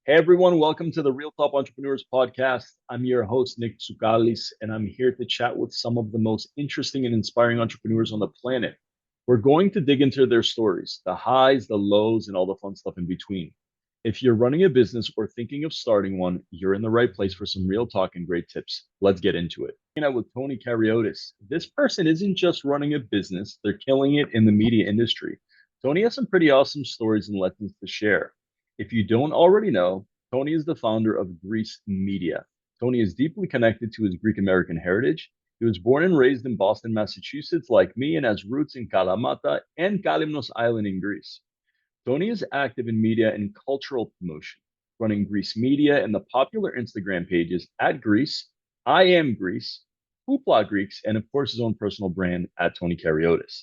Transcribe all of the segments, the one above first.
Hey everyone, welcome to the Real Top Entrepreneurs podcast. I'm your host, Nik Tsoukales, and I'm here to chat with some of the most interesting and inspiring entrepreneurs on the planet. We're going to dig into their stories, the highs, the lows, and all the fun stuff in between. If you're running a business or thinking of starting one, you're in the right place for some real talk and great tips. Let's get into it. With Tony Kariotis. This person isn't just running a business, they're killing it in the media industry. Tony has some pretty awesome stories and lessons to share. If you don't already know, Tony is the founder of Greece Media. Tony is deeply connected to his Greek American heritage. He was born and raised in Boston, Massachusetts, like me, and has roots in Kalamata and Kalimnos Island in Greece. Tony is active in media and cultural promotion, running Greece Media and the popular Instagram pages at Greece, I Am Greece, Hoopla Greeks, and of course his own personal brand at Tony Kariotis.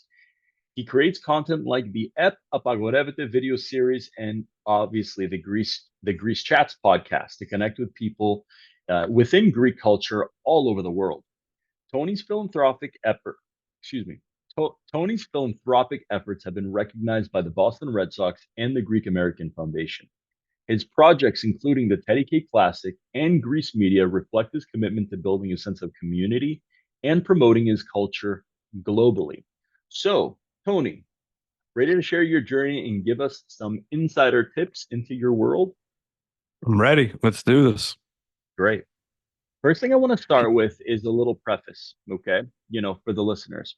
He creates content like the Eppppp video series and obviously the Greece Chats podcast to connect with people within Greek culture all over the world. Tony's philanthropic effort, excuse me, Tony's philanthropic efforts have been recognized by the Boston Red Sox and the Greek American Foundation. His projects, including the Teddy K Classic and Greece Media, reflect his commitment to building a sense of community and promoting his culture globally. So, Tony, ready to share your journey and give us some insider tips into your world? I'm ready. Let's do this. Great. First thing I want to start with is a little preface, okay? For the listeners.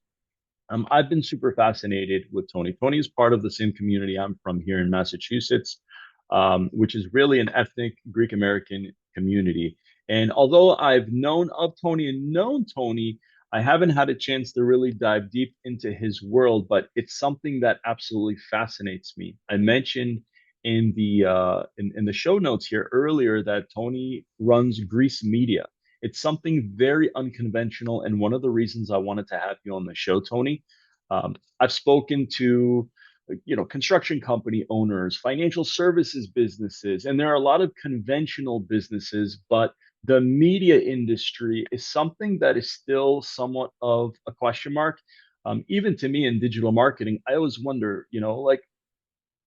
I've been super fascinated with Tony. Tony is part of the same community I'm from here in Massachusetts, which is really an ethnic Greek American community. And although I've known of Tony and known Tony, I haven't had a chance to really dive deep into his world, but it's something that absolutely fascinates me. I mentioned in the show notes here earlier that Tony runs Greece Media. It's something very unconventional, and one of the reasons I wanted to have you on the show, Tony. I've spoken to construction company owners, financial services businesses, and there are a lot of conventional businesses, but the media industry is something that is still somewhat of a question mark. Even to me in digital marketing, I always wonder, like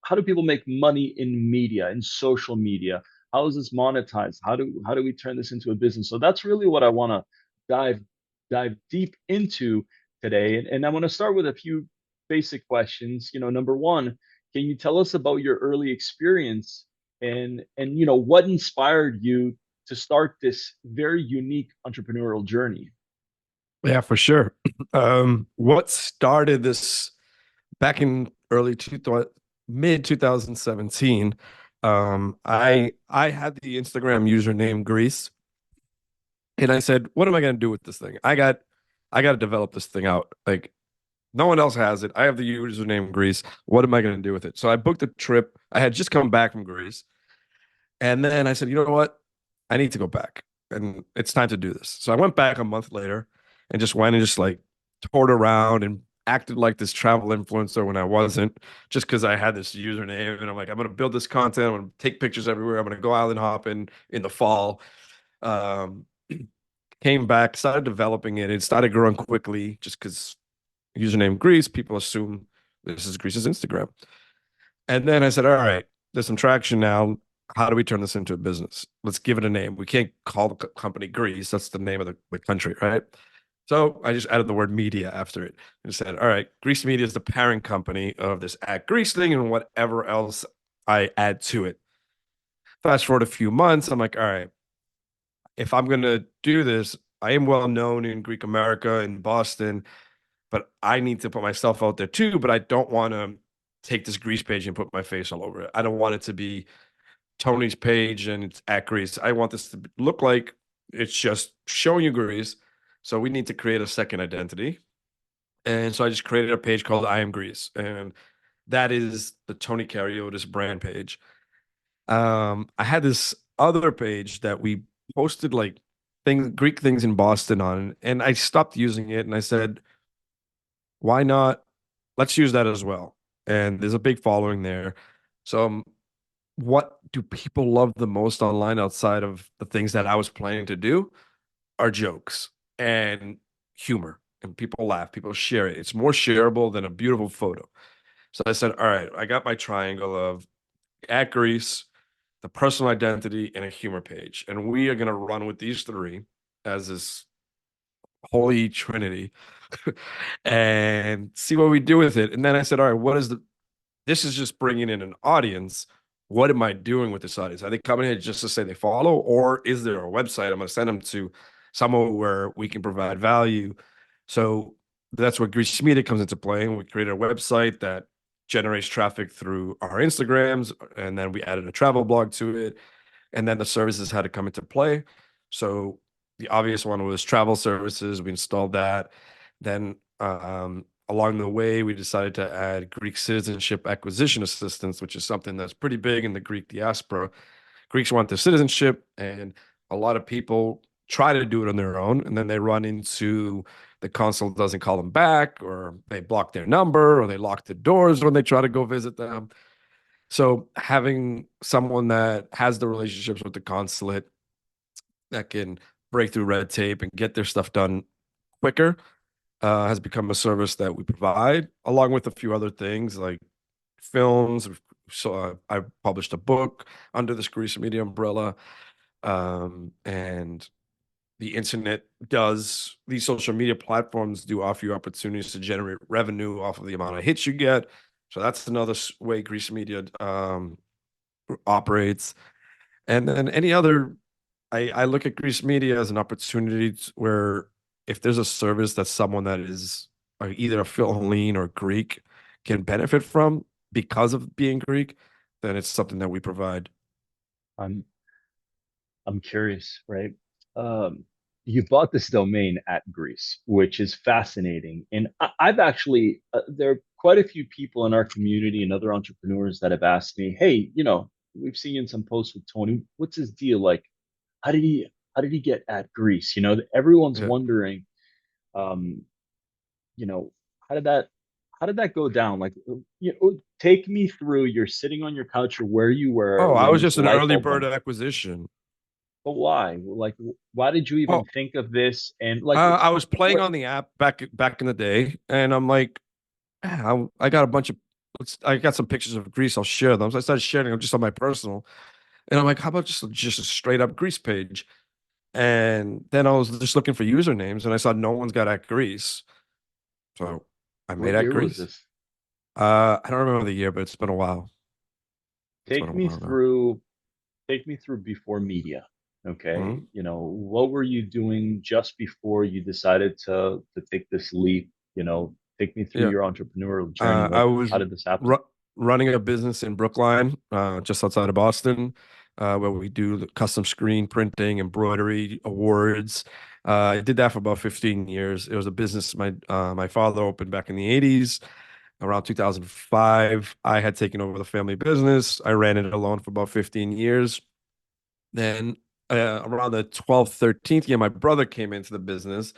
how do people make money in media, in social media? How is this monetized? How do we turn this into a business? So that's really what I want to dive dive deep into today. And I want to start with a few basic questions. Number one, can you tell us about your early experience and what inspired you to start this very unique entrepreneurial journey? Yeah, for sure. What started this back in mid 2017? I had the Instagram username Greece, and I said, "What am I going to do with this thing? I got to develop this thing out. Like no one else has it. I have the username Greece. What am I going to do with it?" So I booked a trip. I had just come back from Greece, and then I said, "You know what? I need to go back, and it's time to do this." So I went back a month later and just went and just like toured around and acted like this travel influencer when I wasn't, just because I had this username. And I'm like, I'm going to build this content. I'm going to take pictures everywhere. I'm going to go island hopping in the fall. Um, Came back, started developing it. It started growing quickly just because username Greece, people assume this is Greece's Instagram. And then I said, all right, there's some traction now. How do we turn this into a business? Let's give it a name. We can't call the company Greece. That's the name of the country, right? So I just added the word media after it and said, all right, Greece Media is the parent company of this at Greece thing and whatever else I add to it. Fast forward a few months, I'm like, all right, if I'm going to do this, I am well known in Greek America in Boston, but I need to put myself out there too. But I don't want to take this Greece page and put my face all over it. I don't want it to be Tony's page and it's at Greece. I want this to look like it's just showing you Greece. So we need to create a second identity. And so I just created a page called I Am Greece. And that is the Tony Kariotis brand page. I had this other page that we posted like things, Greek things in Boston on, and I stopped using it and I said, why not? Let's use that as well. And there's a big following there. So what do people love the most online outside of the things that I was planning to do are jokes and humor. And people laugh, people share it. It's more shareable than a beautiful photo. So I said, all right, I got my triangle of at Greece, a personal identity, and a humor page. And we are going to run with these three as this holy trinity and see what we do with it. And then I said, all right, this is just bringing in an audience. What am I doing with this audience? Are they coming in just to say they follow, or is there a website I'm going to send them to, somewhere where we can provide value? So that's where Grease Media comes into play. And we created a website that generates traffic through our Instagrams, and then we added a travel blog to it. And then the services had to come into play. So the obvious one was travel services. We installed that. Then along the way, we decided to add Greek citizenship acquisition assistance, which is something that's pretty big in the Greek diaspora. Greeks want their citizenship, and a lot of people try to do it on their own, and then they run into the consul doesn't call them back, or they block their number, or they lock the doors when they try to go visit them. So having someone that has the relationships with the consulate that can break through red tape and get their stuff done quicker has become a service that we provide, along with a few other things like films. So I published a book under this Grease Media umbrella, and the internet does these social media platforms do offer you opportunities to generate revenue off of the amount of hits you get. So that's another way Grease Media operates. And then any other, I look at Grease Media as an opportunity where if there's a service that someone that is either a Philippine or Greek can benefit from because of being Greek, then it's something that we provide. I'm I'm curious, right? Um, you bought this domain at Greece, which is fascinating. And I've actually, there are quite a few people in our community and other entrepreneurs that have asked me, hey, we've seen in some posts with Tony, what's his deal? Like, how did he get at Greece? Everyone's Yeah. wondering, um, you know, how did that, how did that go down? Like, take me through, you're sitting on your couch or where you were Oh, I when was this just an light early bulb bird went. acquisition. But why? Like, why did you even Oh, think of this? And like, I was playing what? on the app back in the day, and I'm like, I got a bunch of, I got some pictures of Greece. I'll share them. So I started sharing them just on my personal, and I'm like, how about just a straight up Greece page? And then I was just looking for usernames, and I saw no one's got at Greece, so I made What at year was Greece. this? I don't remember the year, but it's been a while. It's been Take a me while now. through. Take me through before media. Okay, Mhm. what were you doing just before you decided to take this leap? Take me through Yeah. your entrepreneurial journey. I Like, was how did this happen? ru running a business in Brookline, just outside of Boston, where we do the custom screen printing, embroidery, awards. I did that for about 15 years. It was a business my father opened back in the 80s. Around 2005, I had taken over the family business. I ran it alone for about 15 years. Then around the 12th, 13th year, my brother came into the business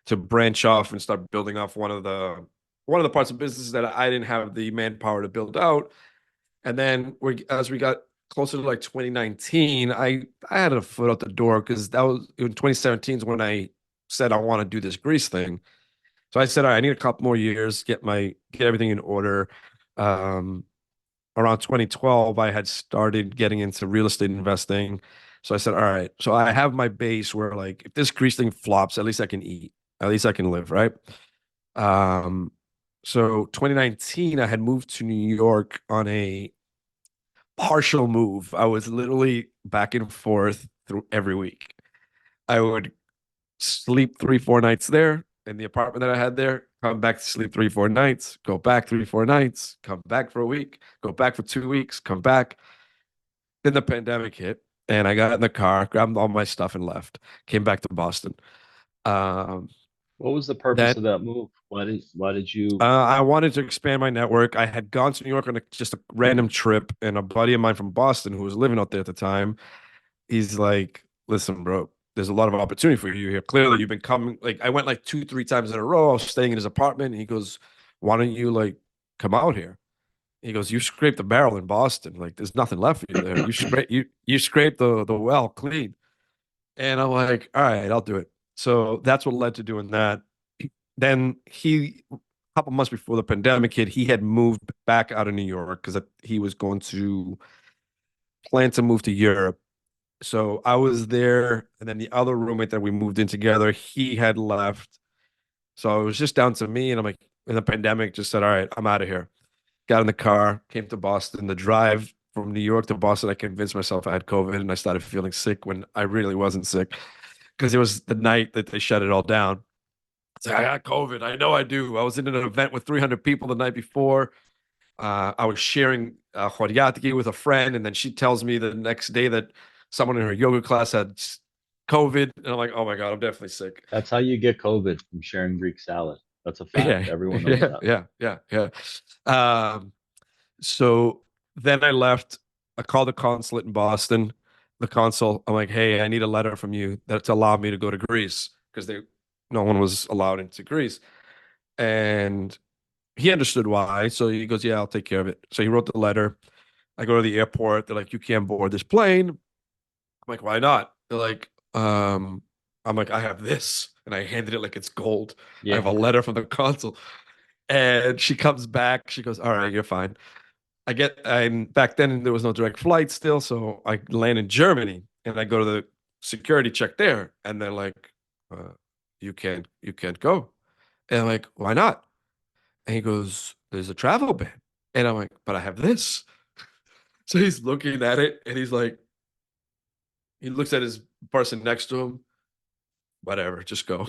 to branch off and start building off one of the parts of business that I didn't have the manpower to build out. And then as we got closer to like 2019, I had a foot out the door because that was in 2017 is when I said I want to do this grease thing. So I said, all right, I need a couple more years, get everything in order. Um, Around 2012, I had started getting into real estate investing. So I said, all right, so I have my base where like if this grease thing flops, at least I can eat, at least I can live, right? Um, so 2019, I had moved to New York on a partial move. I was literally back and forth through every week. I would sleep 3, 4 nights there in the apartment that I had there, come back to sleep 3, 4 nights, go back 3, 4 nights, come back for a week, go back for 2 weeks, come back. Then the pandemic hit, and I got in the car, grabbed all my stuff, and left. Came back to Boston. Um, What was the purpose that of that move? Why did you? I wanted to expand my network. I had gone to New York on just a random trip, and a buddy of mine from Boston who was living out there at the time, he's like, "Listen, bro, there's a lot of opportunity for you here. Clearly, you've been coming. Like, I went like 2, 3 times in a row. I was staying in his apartment. And he goes, "Why don't you like come out here?" He goes, "You scraped the barrel in Boston. Like, there's nothing left for you there. You scraped the well clean." And I'm like, "All right, I'll do it." So that's what led to doing that. Then a couple months before the pandemic hit, he had moved back out of New York because he was going to planned to move to Europe. So I was there, and then the other roommate that we moved in together, he had left. So it was just down to me, and I'm like, in the pandemic, just said, all right, I'm out of here. Got in the car, came to Boston. The drive from New York to Boston, I convinced myself I had COVID, and I started feeling sick when I really wasn't sick because it was the night that they shut it all down. It's like, I got COVID. I know I do. I was in an event with 300 people the night before. I was sharing Choreography with a friend, and then she tells me the next day that someone in her yoga class had COVID, and I'm like, oh my God, I'm definitely sick. That's how you get COVID from sharing Greek salad. That's a fact. Yeah, Everyone knows yeah, that. yeah, yeah, yeah. Um, so then I left. I called the consulate in Boston. The consul, I'm like, hey, I need a letter from you that's allowed me to go to Greece because no one was allowed into Greece. And he understood why. So he goes, yeah, I'll take care of it. So he wrote the letter. I go to the airport. They're like, you can't board this plane. I'm like, why not? They're like, I'm like, I have this. And I handed it like it's gold. I have Yeah. a letter from the consul. And she comes back. She goes, all right, you're fine. And back then there was no direct flight still. So I land in Germany and I go to the security check there. And they're like, you can't go. And I'm like, why not? And he goes, there's a travel ban. And I'm like, but I have this. So he's looking at it and he's like, he looks at his person next to him, whatever, just go.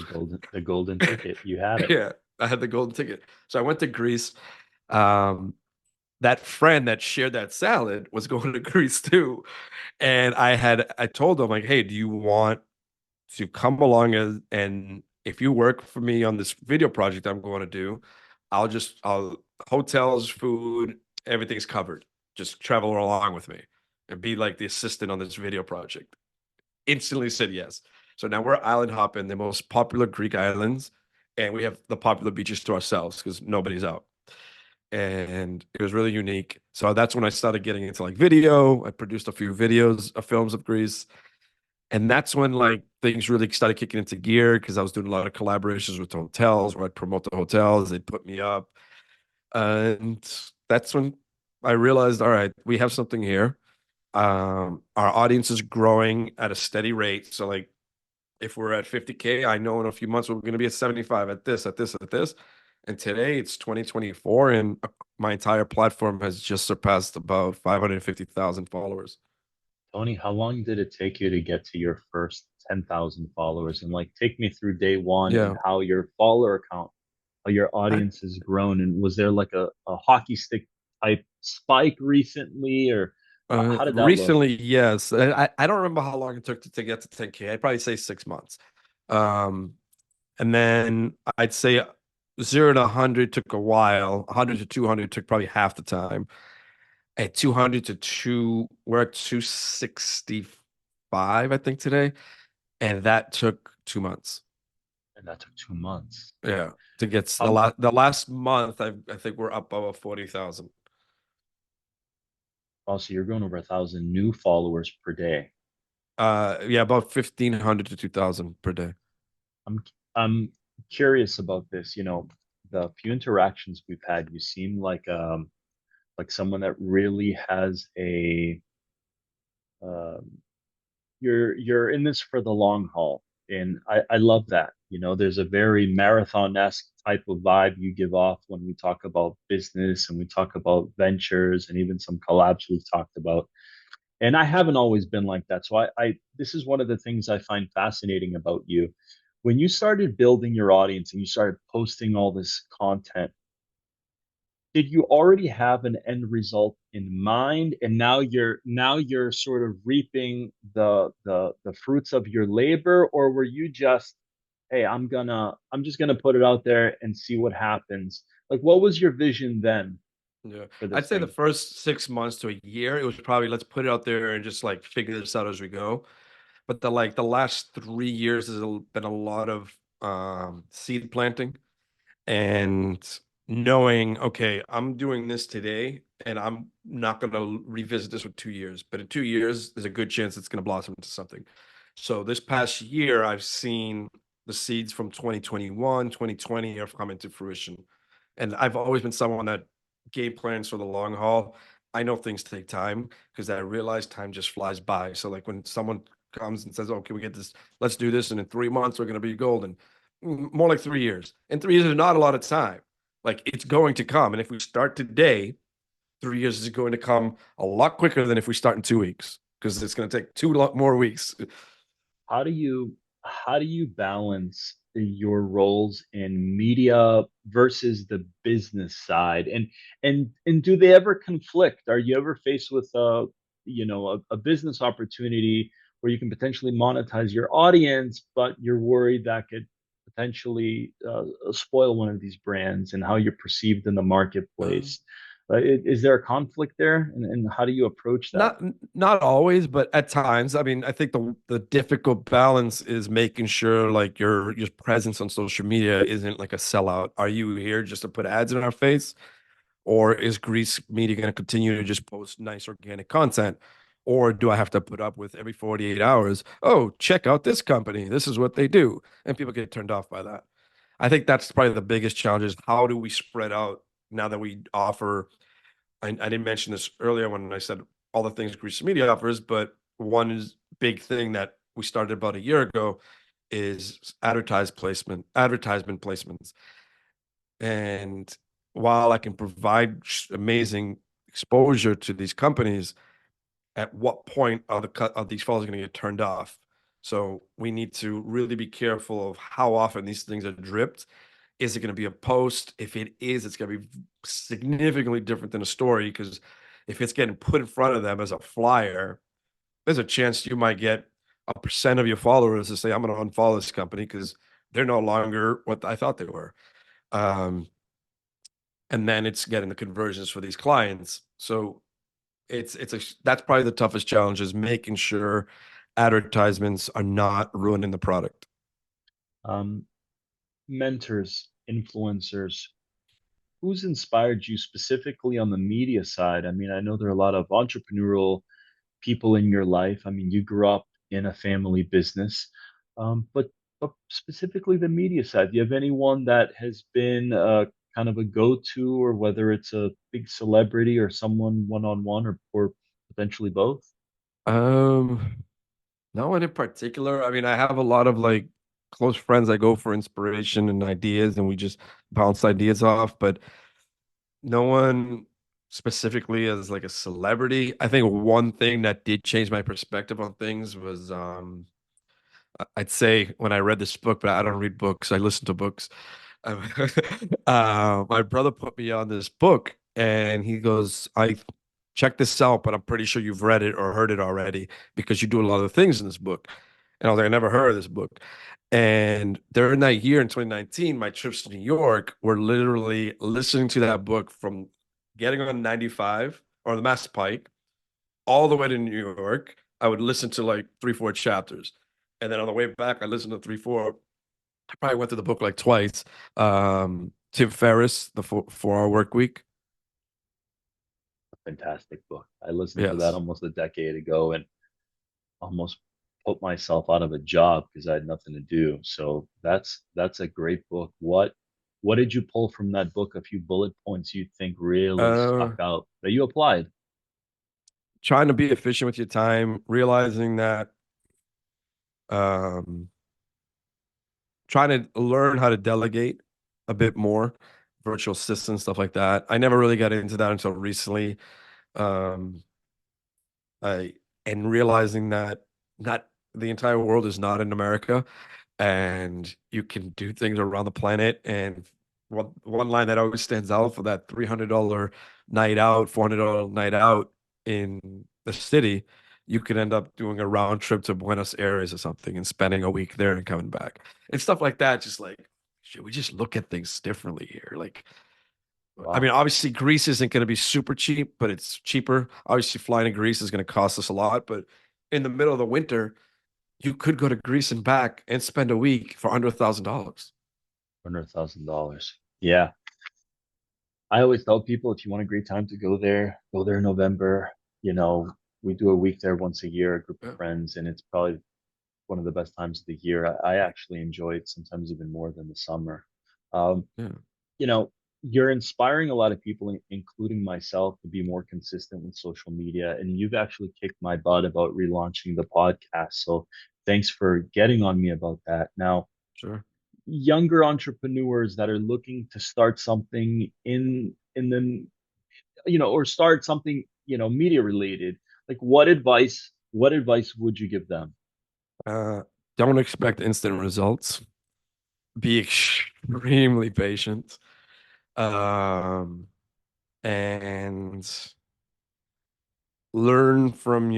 The golden ticket. You had it. Yeah, I had the golden ticket. So I went to Greece. Um, that friend that shared that salad was going to Greece too. And I told him, like, hey, do you want to come along and if you work for me on this video project I'm going to do, I'll hotels, food, everything's covered. Just travel along with me and be like the assistant on this video project. Instantly said yes. So now we're island hopping the most popular Greek islands, and we have the popular beaches to ourselves because nobody's out. And it was really unique. So that's when I started getting into like video. I produced a few videos, films of Greece, and that's when like things really started kicking into gear because I was doing a lot of collaborations with hotels where I'd promote the hotels, they'd put me up. And that's when I realized, all right, we have something here. Our audience is growing at a steady rate. So like if we're at 50K, I know in a few months we're going to be at 75 at this, at this, at this. And today it's 2024 and my entire platform has just surpassed about 550,000 followers. Tony, how long did it take you to get to your first 10,000 followers? And like, take me through day one and Yeah. how your follower count, how your I, audience has grown. And was there like a hockey stick type spike recently, or how did that look? recently, yes. I don't remember how long it took to get to 10K. I'd probably say 6 months. Um, and then I'd say 0 to 100 took a while. 100 to 200 took probably half the time. At 200 to 2, we're at 265, I think, today. And that took 2 months. And that took 2 months. Yeah. To get Um, the last month, I think we're up over 40,000. also, you're going over 1,000 new followers per day. Yeah, about 1,500 to 2,000 per day. I'm curious about this. The few interactions we've had, you seem like someone that really has a um, you're in this for the long haul, and I love that. There's a very marathon-esque type of vibe you give off when we talk about business and we talk about ventures and even some collabs we've talked about. And I haven't always been like that. So I this is one of the things I find fascinating about you. When you started building your audience and you started posting all this content, did you already have an end result in mind, and now you're sort of reaping the fruits of your labor, or were you just, hey, I'm just gonna put it out there and see what happens? Like, what was your vision then Yeah. for I'd this say the thing? first 6 months to a year, it was probably let's put it out there and just like figure this out as we go. But the last 3 years has been a lot of seed planting and knowing, okay, I'm doing this today and I'm not going to revisit this with 2 years, but in 2 years, there's a good chance it's going to blossom into something. So this past year, I've seen the seeds from 2021, 2020 have come into fruition. And I've always been someone that game plans for the long haul. I know things take time because I realize time just flies by. So like when someone comes and says, "Oh, can we get this? Let's do this, and in 3 months we're going to be golden." More like 3 years. And 3 years is not a lot of time. Like it's going to come, and if we start today, 3 years is going to come a lot quicker than if we start in 2 weeks because it's going to take two lot more weeks. How do you balance your roles in media versus the business side, and do they ever conflict? Are you ever faced with a business opportunity where you can potentially monetize your audience, but you're worried that could potentially spoil one of these brands and how you're perceived in the Um, marketplace? Is there a conflict there, and how do you approach that? not always, but at times. I mean, I think the difficult balance is making sure like your presence on social media isn't like a sellout. Are you here just to put ads in our face, or is Greece Media going to continue to just post nice organic content? Or do I have to put up with every 48 hours? Oh, check out this company. This is what they do. And people get turned off by that. I think that's probably the biggest challenge is how do we spread out now that we offer I didn't mention this earlier when I said all the things Greece Media offers, but one is big thing that we started about a year ago is advertisement placements. And while I can provide amazing exposure to these companies, at what point are these files going to get turned off? So we need to really be careful of how often these things are dripped. Is it going to be a post? If it is, it's going to be significantly different than a story because if it's getting put in front of them as a flyer, there's a chance you might get a percent of your followers to say, "I'm going to unfollow this company because they're no longer what I thought they were." Um, and then it's getting the conversions for these clients. So that's probably the toughest challenge is making sure advertisements are not ruining the product. Um, Mentors, influencers, who's inspired you specifically on the media side? I mean, I know there are a lot of entrepreneurial people in your life. I mean, you grew up in a family business, but specifically the media side. Do you have anyone that has been kind of a go-to, or whether it's a big celebrity or someone one-on-one, or potentially both? Um, No one in particular. I mean, I have a lot of like close friends I go for inspiration and ideas, and we just bounce ideas off, but no one specifically as like a celebrity. I think one thing that did change my perspective on things was I'd say when I read this book, but I don't read books, I listen to books. Um, my brother put me on this book and he goes, I check this out, but I'm pretty sure you've read it or heard it already because you do a lot of things in this book. And I was like, I never heard of this book. And during that year in 2019, my trips to New York were literally listening to that book from getting on 95 or the Mass Pike all the way to New York. I would listen to like three, four chapters. And then on the way back, I listened to three, four. I probably went through the book like twice. Tim Ferriss, the 4 Hour Work Week. Fantastic book. I listened to that Yes. almost a decade ago and almost put myself out of a job because I had nothing to do. So that's a great book. What did you pull from that book? A few bullet points you think really stuck Uh, out that you applied? Trying to be efficient with your time, realizing that um, trying to learn how to delegate a bit more, virtual assistants, stuff like that. I never really got into that until recently. Um, I and realizing that not the entire world is not in America, and you can do things around the planet. And one line that always stands out for that $300 night out, $400 night out in the city, you could end up doing a round trip to Buenos Aires or something and spending a week there and coming back and stuff like that. Just like, should we just look at things differently here? Like, I Wow, mean, obviously, Greece isn't going to be super cheap, but it's cheaper. Obviously, flying to Greece is going to cost us a lot, but in the middle of the winter, you could go to Greece and back and spend a week for under $1,000. $100,000. Yeah, I always tell people if you want a great time to go there in November. You know, we do a week there once a year, a group of Yeah, friends, and it's probably one of the best times of the year. I actually enjoy it sometimes even more than the summer. Um, yeah. you know, you're inspiring a lot of people, including myself, to be more consistent with social media. And you've actually kicked my butt about relaunching the podcast. So thanks for getting on me about that. Now, Sure. younger entrepreneurs that are looking to start something in the, or start something, media related, like what advice would you give them? Uh, don't expect instant results. Be extremely patient. Um, and learn from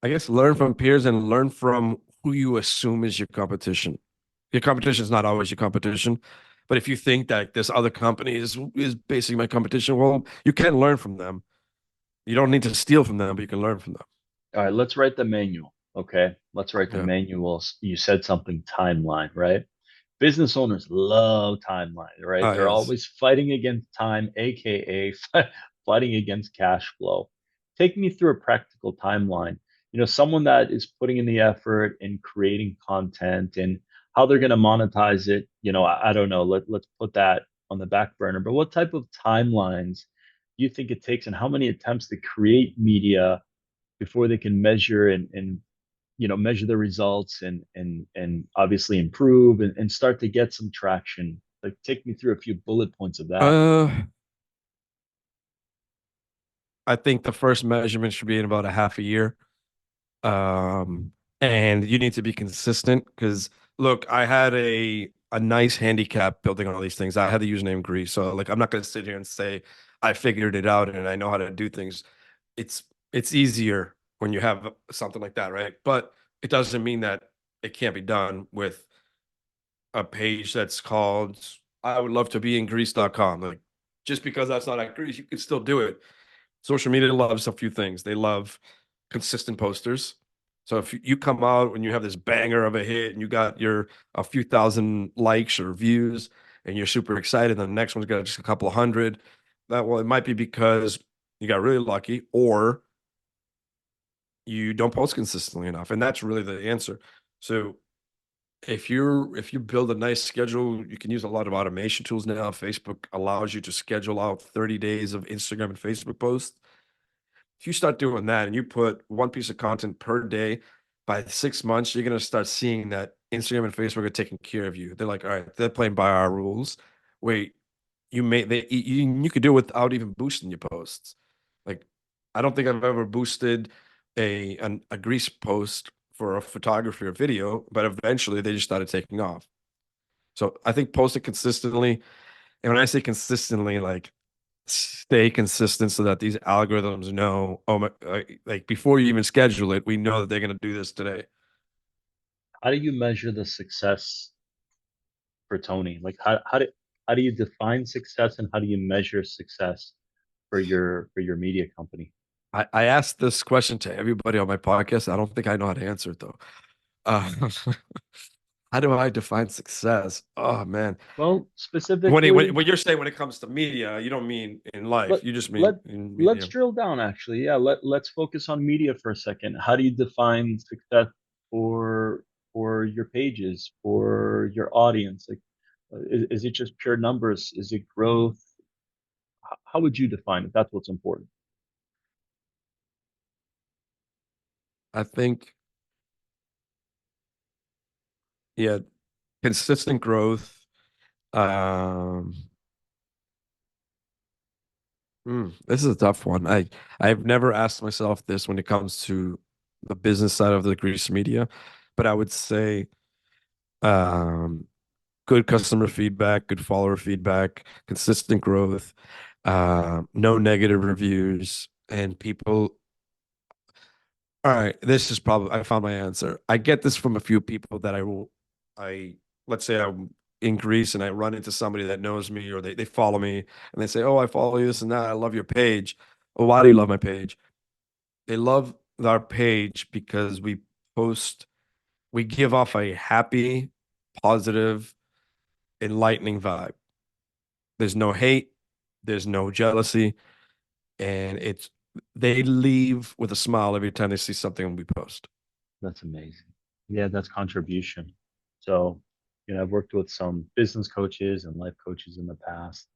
I guess, learn from peers and learn from who you assume is your competition. Your competition is not always your competition, but if you think that this other company is basically my competition, well, you can learn from them. You don't need to steal from them, but you can learn from them. All right, let's write the manual. Okay, let's write the Yeah. manual. You said something timeline, right? Business owners love timeline, right? Ah, They're yes. always fighting against time, aka fighting against cash flow. Take me through a practical timeline. Someone that is putting in the effort and creating content and how they're going to monetize it. I don't know. Let's put that on the back burner. But what type of timelines do you think it takes, and how many attempts to create media before they can measure and measure the results and obviously improve and start to get some traction? Like, take me through a few bullet points of that. Uh, I think the first measurement should be in about a half a year. Um, and you need to be consistent because look, I had a nice handicap building all these things. I had the username Grease, so like I'm not gonna sit here and say I figured it out and I know how to do things. It's it's easier when you have something like that, right? But it doesn't mean that it can't be done with a page that's called I would love to be in Greece.com. Like just because that's not at Greece, you can still do it. Social media loves a few things. They love consistent posters. So if you come out when you have this banger of a hit and you got your a few thousand likes or views and you're super excited, and the next one's got just a couple of hundred, that well, it might be because you got really lucky or you don't post consistently enough. And that's really the answer. So if you build a nice schedule, you can use a lot of automation tools now. Facebook allows you to schedule out 30 days of Instagram and Facebook posts. If you start doing that and you put one piece of content per day, by 6 months, you're gonna start seeing that Instagram and Facebook are taking care of you. They're like, all right, they're playing by our rules. Wait, you could do it without even boosting your posts. Like, I don't think I've ever boosted a grease post for a photography or video, but eventually they just started taking off. So I think post it consistently. And when I say consistently, like stay consistent so that these algorithms know, oh my, like before you even schedule it, we know that they're going to do this today. How do you measure the success for Tony? Like, how do you define success, and how do you measure success for your media company? I asked this question to everybody on my podcast. I don't think I know how to answer it though. Uh, how do I define success? Oh man, Well, when specifically, when you're saying when it comes to media, you don't mean in let life. You just let mean in let's media. drill down. Actually, yeah, let's focus on media for a second. How do you define success for for your pages, for your audience? Like, is it just pure numbers? Is it growth? How would you define it? That's what's important. I think, yeah, consistent growth. Um, this is a tough one. I've never asked myself this when it comes to the business side of the Greece media, but I would say um, good customer feedback, good follower feedback, consistent growth, no negative reviews, and people. All right, this is probably I found my answer. I get this from a few people that I let's say I'm in Greece and I run into somebody that knows me or they follow me and they say, "Oh, I follow you this and that. I love your page." Well, why do you love my page? They love our page because post, we give off a happy, positive, enlightening vibe. There's no hate, there's no jealousy, and they leave with a smile every time they see something we post. That's amazing. Yeah, that's contribution. So, I've worked with some business coaches and life coaches in the past,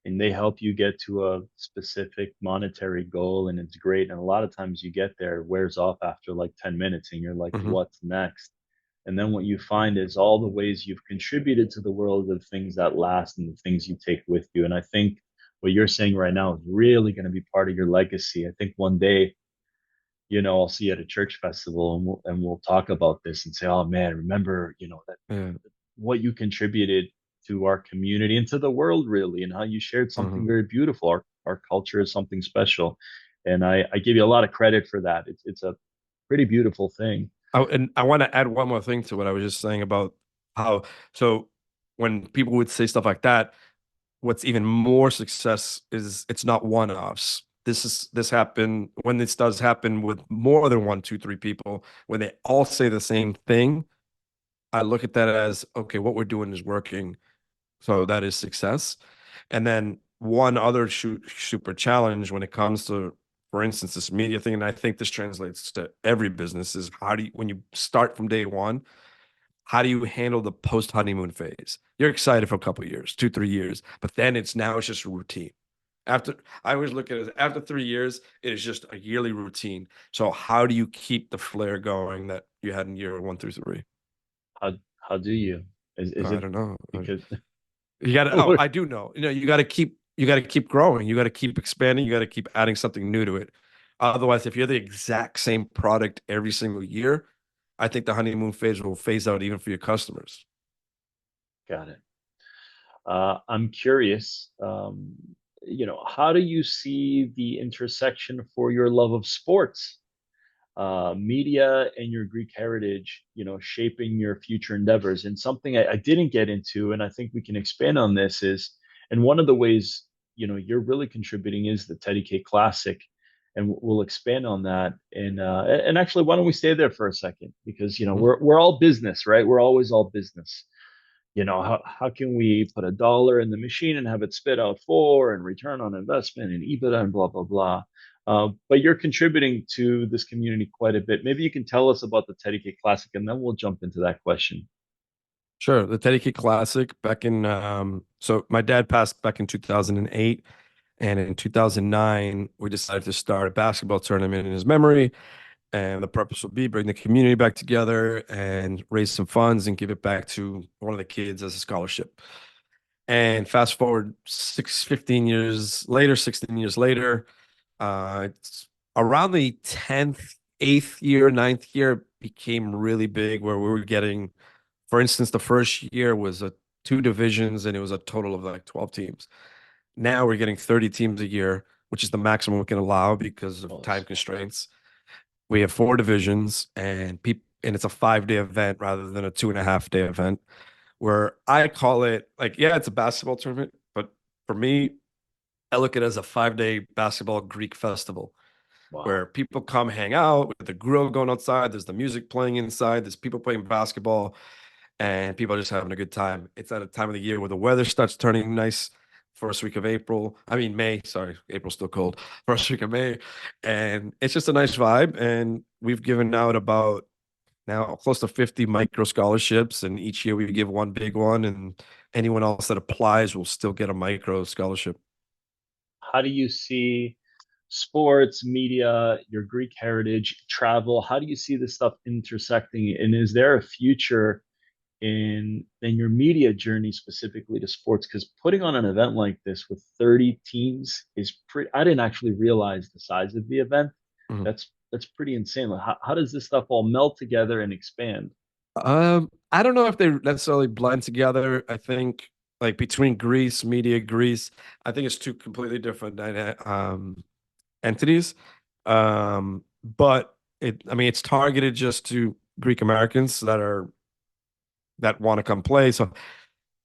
and they help you get to a specific monetary goal, and it's great. And a lot of times you get there, it wears off after like 10 minutes, and you're like, Hmm. what's next? And then what you find is all the ways you've contributed to the world, the things that last and the things you take with you. And I think what you're saying right now is really going to be part of your legacy. I think one day, I'll see you at a church festival, and we'll talk about this and say, oh man, remember, that Yeah. what you contributed to our community and to the world, really, and how you shared something Hmm. very beautiful. Our culture is something special. And I give you a lot of credit for that. It's a pretty beautiful thing. And I want to add one more thing to what I was just saying about how, so when people would say stuff like that, what's even more success is it's not one-offs. This happened when this does happen with more than one, two, three people, when they all say the same thing. I look at that as, okay, what we're doing is working. So that is success. And then one other super challenge when it comes to, for instance, this media thing, and I think this translates to every business, is how do you, when you start from day one, how do you handle the post honeymoon phase? You're excited for a couple of years, 2, 3 years, but then it's just a routine. After I always look at it as after 3 years, it is just a yearly routine. So how do you keep the flair going that you had in year 1 through 3? How do you? Is I it don't know. because You got to, oh, I do know. You got to keep growing. You got to keep expanding. You got to keep adding something new to it. Otherwise, if you're the exact same product every single year, I think the honeymoon phase will phase out even for your customers. got it? I'm curious. How do you see the intersection for your love of sports, media, and your Greek heritage, shaping your future endeavors? And something I didn't get into, and I think we can expand on this is, and one of the ways, you're really contributing is the Teddy K Classic. And we'll expand on that. And actually, why don't we stay there for a second? Because, Mhm. we're all business, right? We're always all business. How can we put $1 in the machine and have it spit out 4 and return on investment and EBITDA and blah blah blah. But you're contributing to this community quite a bit. Maybe you can tell us about the Teddy K Classic, and then we'll jump into that question. Sure. The Teddy K Classic back in, so my dad passed back in 2008. And in 2009, we decided to start a basketball tournament in his memory. And the purpose would be bring the community back together and raise some funds and give it back to one of the kids as a scholarship. And fast forward 15 years later, 16 years later, it's around the 10th, 8th year, 9th year, it became really big where we were getting, for instance, the first year was a 2 divisions and it was a total of like 12 teams. Now we're getting 30 teams a year, which is the maximum we can allow because of Well, time constraints. We have 4 divisions and it's a 5-day event rather than a 2.5-day event where I call it like, yeah, it's a basketball tournament, but for me, I look at it as a 5-day basketball Greek festival wow. where people come hang out with the grill going outside. There's the music playing inside. There's people playing basketball and people are just having a good time. It's at a time of the year where the weather starts turning nice. First week of April, I mean May. Sorry, April's still cold. First week of May, and it's just a nice vibe. And we've given out about now close to 50 micro scholarships, and each year we give one big one, and anyone else that applies will still get a micro scholarship. How do you see sports, media, your Greek heritage, travel? How do you see this stuff intersecting? And is there a future in your media journey specifically to sports? Because putting on an event like this with 30 teams is pretty. I didn't actually realize the size of the event. Mhm. That's pretty insane. Like, how does this stuff all melt together and expand? I don't know if they necessarily blend together. I think like between Greece, media Greece, I think it's two completely different entities. But I mean, it's targeted just to Greek Americans that want to come play. So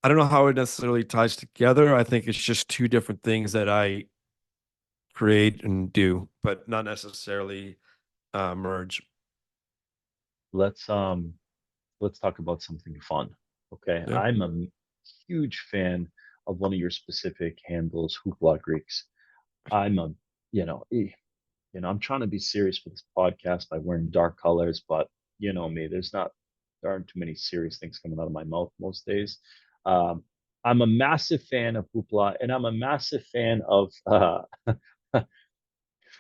I don't know how it necessarily ties together. I think it's just two different things that I create and do, but not necessarily merge. Let's um let's talk about something fun. Okay, Yeah. I'm a huge fan of one of your specific handles, Hoopla Greeks. I'm a you know eh, I'm trying to be serious for this podcast by wearing dark colors, but you know me, there's not there aren't too many serious things coming out of my mouth most days. Um, I'm a massive fan of hoopla, and I'm a massive fan of for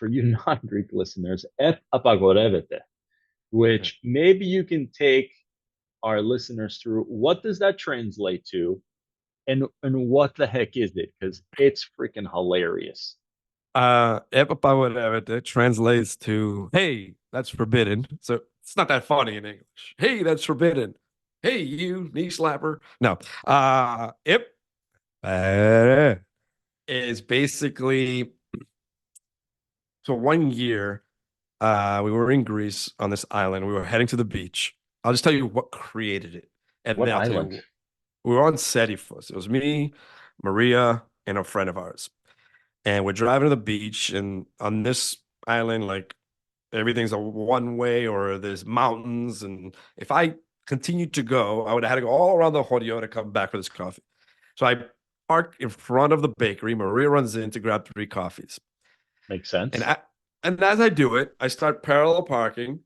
you non-Greek listeners, Eppppp, which maybe you can take our listeners through. What does that translate to, and what the heck is it? Because it's freaking hilarious. Eppppp, it translates to, hey, that's forbidden. So it's not that funny in English. Hey, that's forbidden. Hey, you knee slapper. No. Ip is basically, so 1 year, we were in Greece on this island. We were heading to the beach. I'll just tell you what created it. And What then I'll tell island? you, we were on Sedifos. It was me, Maria, and a friend of ours. And we're driving to the beach. And on this island, like everything's a one way or there's mountains. And if I continued to go, I would have had to go all around the Horio to come back for this coffee. So I parked in front of the bakery. Maria runs in to grab 3 coffees. Makes And sense. I, and as I do it, I start parallel parking.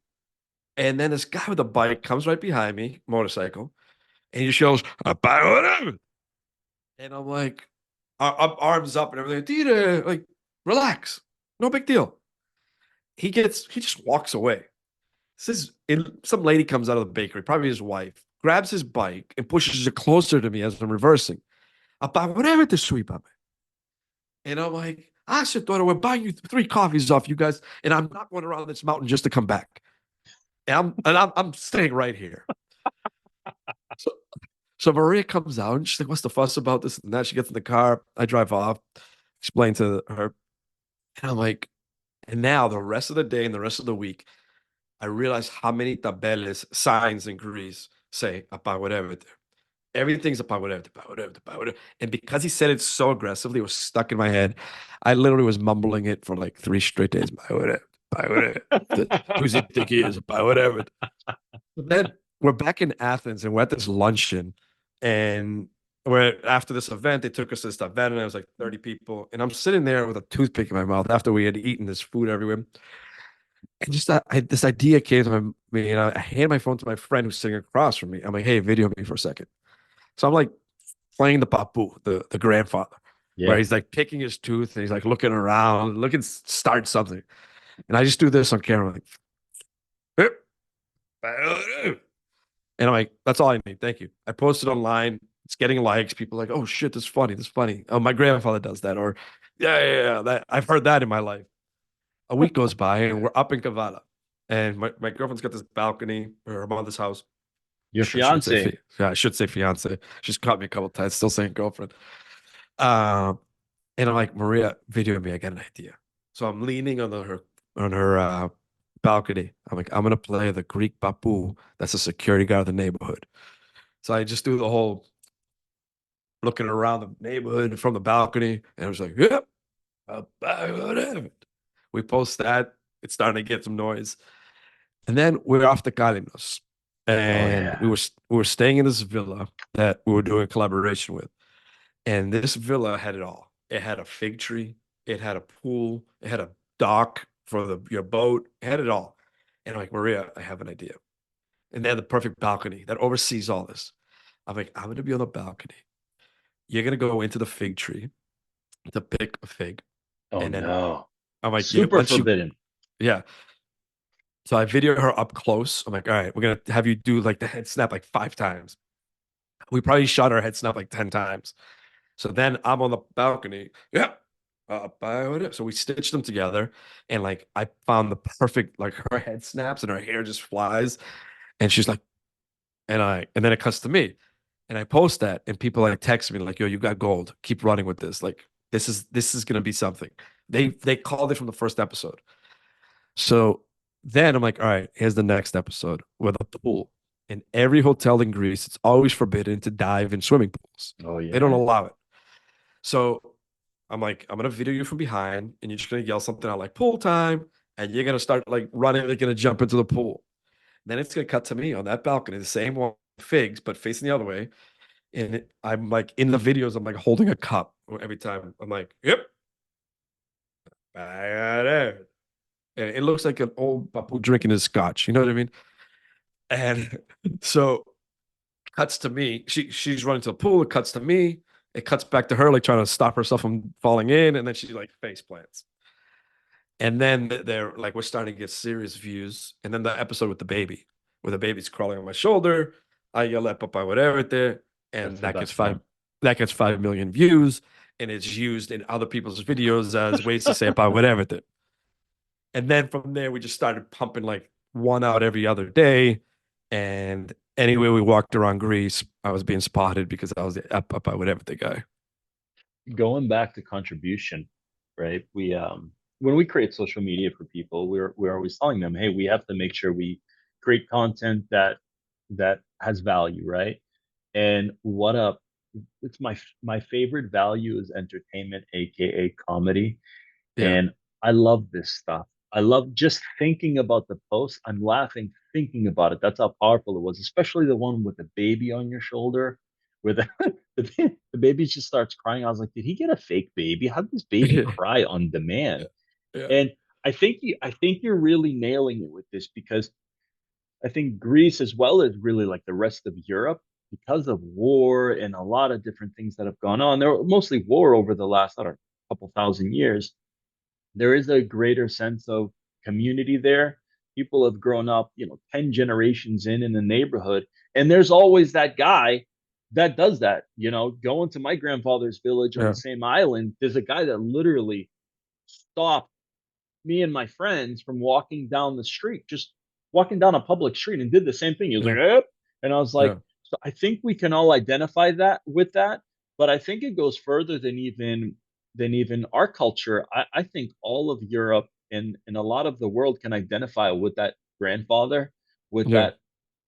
And then this guy with a bike comes right behind me, motorcycle, and he just yells, "Whatever." And I'm like, arms up and everything. Tita, like, relax. No big deal. He just walks away. Some lady comes out of the bakery, probably his wife, grabs his bike and pushes it closer to me as I'm reversing. About whatever the sweet puppy. And I'm like, I said, daughter, we're buying you 3 coffees off you guys, and I'm not going around this mountain just to come back. And I'm staying right here. So so Maria comes out and she's like, what's the fuss about this and that? She gets in the car. I drive off, explain to her. And I'm like, and now the rest of the day and the rest of the week, I realize how many tabeles, signs in Greece say about whatever. Everything's about whatever, about whatever, about whatever. And because he said it so aggressively, it was stuck in my head. I literally was mumbling it for like 3 straight days. By whatever, by whatever. Who's he think he is? By whatever. But then we're back in Athens and we're at this luncheon. And we're after this event, they took us to this event, and there was like 30 people. And I'm sitting there with a toothpick in my mouth after we had eaten this food everywhere. And just this idea came to me, and I hand my phone to my friend who's sitting across from me. I'm like, hey, video me for a second. So I'm like playing the papu, the grandfather, where Yeah. he's like picking his tooth and he's like looking around, looking start something. And I just do this on camera, like, and I'm like, that's all I need. Thank you. I posted online. It's getting likes. People are like, oh shit, this is funny. This is funny. Oh, my grandfather does that. Or yeah. That I've heard that in my life. A week goes by and we're up in Kavala. And my girlfriend's got this balcony or her mother's house. Your Should say, fiance. yeah, I should say fiance. She's caught me a couple of times, still saying girlfriend. Um, and I'm like, Maria, video me. I got an idea. So I'm leaning on her balcony. I'm like, I'm gonna play the Greek papu. That's a security guard of the neighborhood. So I just do the whole looking around the neighborhood from the balcony, and I was like, yep, whatever. We post that. It's starting to get some noise. And then we're off to Kalinos. Oh And yeah. we were staying in this villa that we were doing a collaboration with. And this villa had it all. It had a fig tree, it had a pool, it had a dock for your boat, it had it all. And I'm like, Maria, I have an idea. And they had the perfect balcony that oversees all this. I'm like, I'm gonna be on the balcony. You're gonna go into the fig tree to pick a fig. Oh And then no. I'm like, yeah, Super once you, forbidden. yeah. So I video her up close. I'm like, all right, we're gonna have you do like the head snap like 5 times. We probably shot her head snap like 10 times. So then I'm on the balcony. Yeah. So we stitched them together, and like I found the perfect, like her head snaps and her hair just flies. And she's like, and then it cuts to me. And I post that, and people like text me like, yo, you got gold. Keep running with this. Like this is gonna be something. They called it from the first episode. So then I'm like, all right, here's the next episode with a pool. In every hotel in Greece, it's always forbidden to dive in swimming pools. Oh They don't yeah. allow it. So I'm like, I'm gonna video you from behind, and you're just gonna yell something out like pool time, and you're gonna start like running, they're gonna jump into the pool. Then it's gonna cut to me on that balcony, the same one, figs, but facing the other way. And I'm like in the videos, I'm like holding a cup every time. I'm like, yep, and it looks like an old papu drinking his scotch. You know what I mean? And so cuts to me. She's running to the pool. It cuts to me. It cuts back to her, like trying to stop herself from falling in, and then she like face plants. And then they're like, we're starting to get serious views. And then the episode with the baby, where the baby's crawling on my shoulder, I yell at Papa whatever there, and That's the best one. that gets 5 million views, and it's used in other people's videos as ways to say about whatever there. And then from there, we just started pumping like one out every other day. And anyway, we walked around Greece. I was being spotted because I was the Eppppp whatever the guy. Going back to contribution, right? We when we create social media for people, we're always telling them, hey, we have to make sure we create content that has value, right? And what up? It's my favorite value is entertainment, aka comedy. Yeah, And I love this stuff. I love just thinking about the post. I'm laughing thinking about it. That's how powerful it was, especially the one with the baby on your shoulder, where the baby just starts crying. I was like, did he get a fake baby? How did this baby yeah, cry on demand? yeah, And I think you're really nailing it with this because I think Greece, as well as really like the rest of Europe, because of war and a lot of different things that have gone on, there were mostly war over the last, I don't know, couple thousand years. There is a greater sense of community there. People have grown up, 10 generations in the neighborhood. And there's always that guy that does that. Going to my grandfather's village on the yeah, same island, there's a guy that literally stopped me and my friends from walking down the street, just walking down a public street and did the same thing. He was like, yeah, "Yep." And I was like, yeah, so I think we can all identify that with that, but I think it goes further than even our culture. I think all of Europe and a lot of the world can identify with that grandfather, with yeah.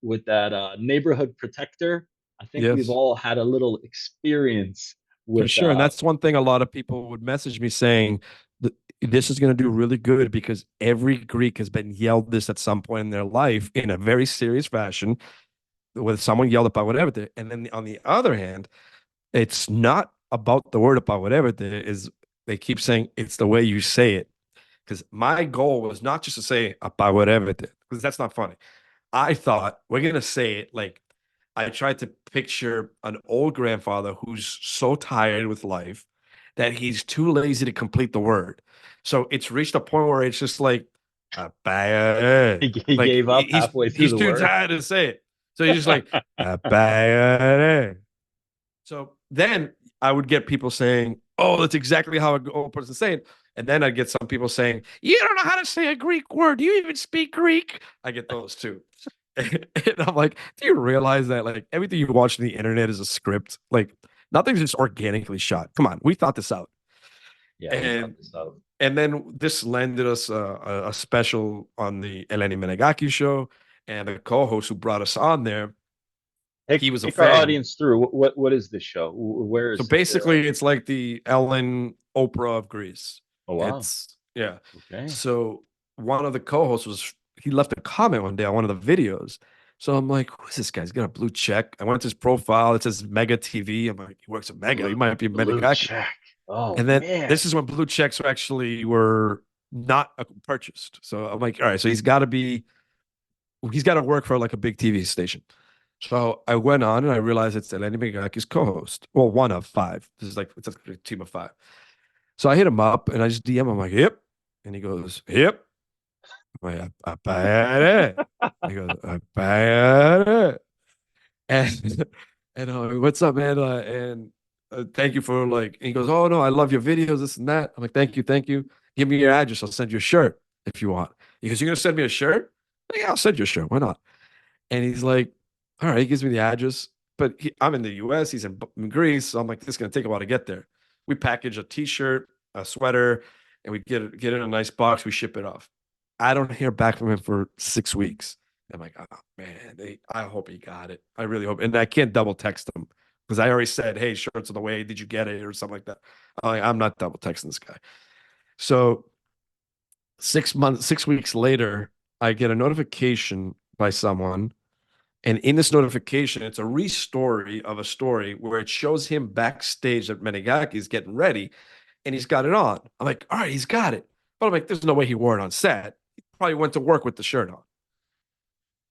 that neighborhood protector. I think we've Yes, all had a little experience for with sure. And that's one thing a lot of people would message me saying that this is going to do really good because every Greek has been yelled this at some point in their life in a very serious fashion, with someone yelled about whatever. And then on the other hand, it's not about the word about whatever there is. They keep saying it's the way you say it. Because my goal was not just to say about whatever, because that's not funny. I thought we're gonna say it like I tried to picture an old grandfather who's so tired with life that he's too lazy to complete the word. So it's reached a point where it's just like he like gave up halfway through he's the too word. tired to say it. So he's just like so then I would get people saying, "Oh, that's exactly how an old person say it." And then I'd get some people saying, "You don't know how to say a Greek word. Do you even speak Greek?" I get those too. And I'm like, do you realize that like everything you watch on the internet is a script? Like nothing's just organically shot. Come on, we thought this out. Yeah, we thought And this out. and then this landed us a special on the Eleni Menegaki show, and the co-host who brought us on there, Take he was a take our fan. audience through what is this show? Where So is it? basically, it's like the Ellen Oprah of Greece. Oh wow. It's yeah. Okay. So one of the co-hosts was he left a comment one day on one of the videos. So I'm like, who's this guy? He's got a blue check. I went to his profile. It says Mega TV. I'm like, he works at Mega. He Blue might be blue Megaki. check. Oh And then man. this is when blue checks actually were not purchased. So I'm like, all right, so he's got to work for like a big TV station. So I went on and I realized it's Eleni Megaki's co-host. Well, one of five. This is like it's a team of five. So I hit him up and I just DM him. I'm like, yep. And he goes, yep. I'm like, "Apare." He goes, "Apare." And and I'm like, what's up, man? And thank you for like. And he goes, oh no, I love your videos, this and that. I'm like, thank you, thank you. Give me your address. I'll send you a shirt if you want. He goes, you're gonna send me a shirt? Yeah, I'll send you a shirt. Why not? And he's like, all right, he gives me the address, but I'm in the US, he's in Greece. So I'm like, this is going to take a while to get there. We package a t-shirt, a sweater, and we get it in a nice box. We ship it off. I don't hear back from him for 6 weeks. I'm like, oh man, I hope he got it. I really hope. And I can't double text him because I already said, hey, shirt's on the way. Did you get it or something like that? I'm not double texting this guy. So 6 weeks later, I get a notification by someone, and in this notification, it's a restory of a story where it shows him backstage at Menegaki's getting ready, and he's got it on. I'm like, all right, he's got it. But I'm like, there's no way he wore it on set. He probably went to work with the shirt on.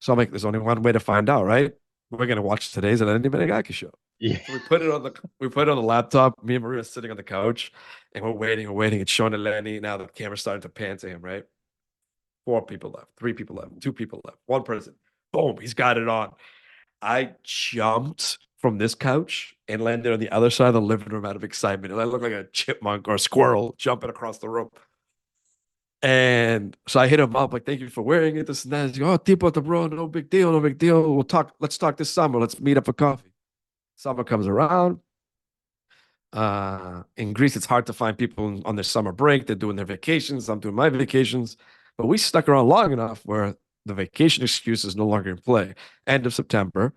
So I'm like, there's only one way to find out, right? We're gonna watch today's Lenny Menegaki show. Yeah. So we put it on the laptop. Me and Maria are sitting on the couch, and we're waiting. It's showing Lenny. Now the camera's starting to pan to him, right? Four people left, three people left, two people left, one person. Boom, he's got it on. I jumped from this couch and landed on the other side of the living room out of excitement. And I looked like a chipmunk or a squirrel jumping across the room. And so I hit him up, like, thank you for wearing it. This and that. He's like, oh, tipo, bro, no big deal, no big deal. We'll talk. Let's talk this summer. Let's meet up for coffee. Summer comes around. In Greece, it's hard to find people on their summer break. They're doing their vacations. I'm doing my vacations. But we stuck around long enough where the vacation excuse is no longer in play. End of September.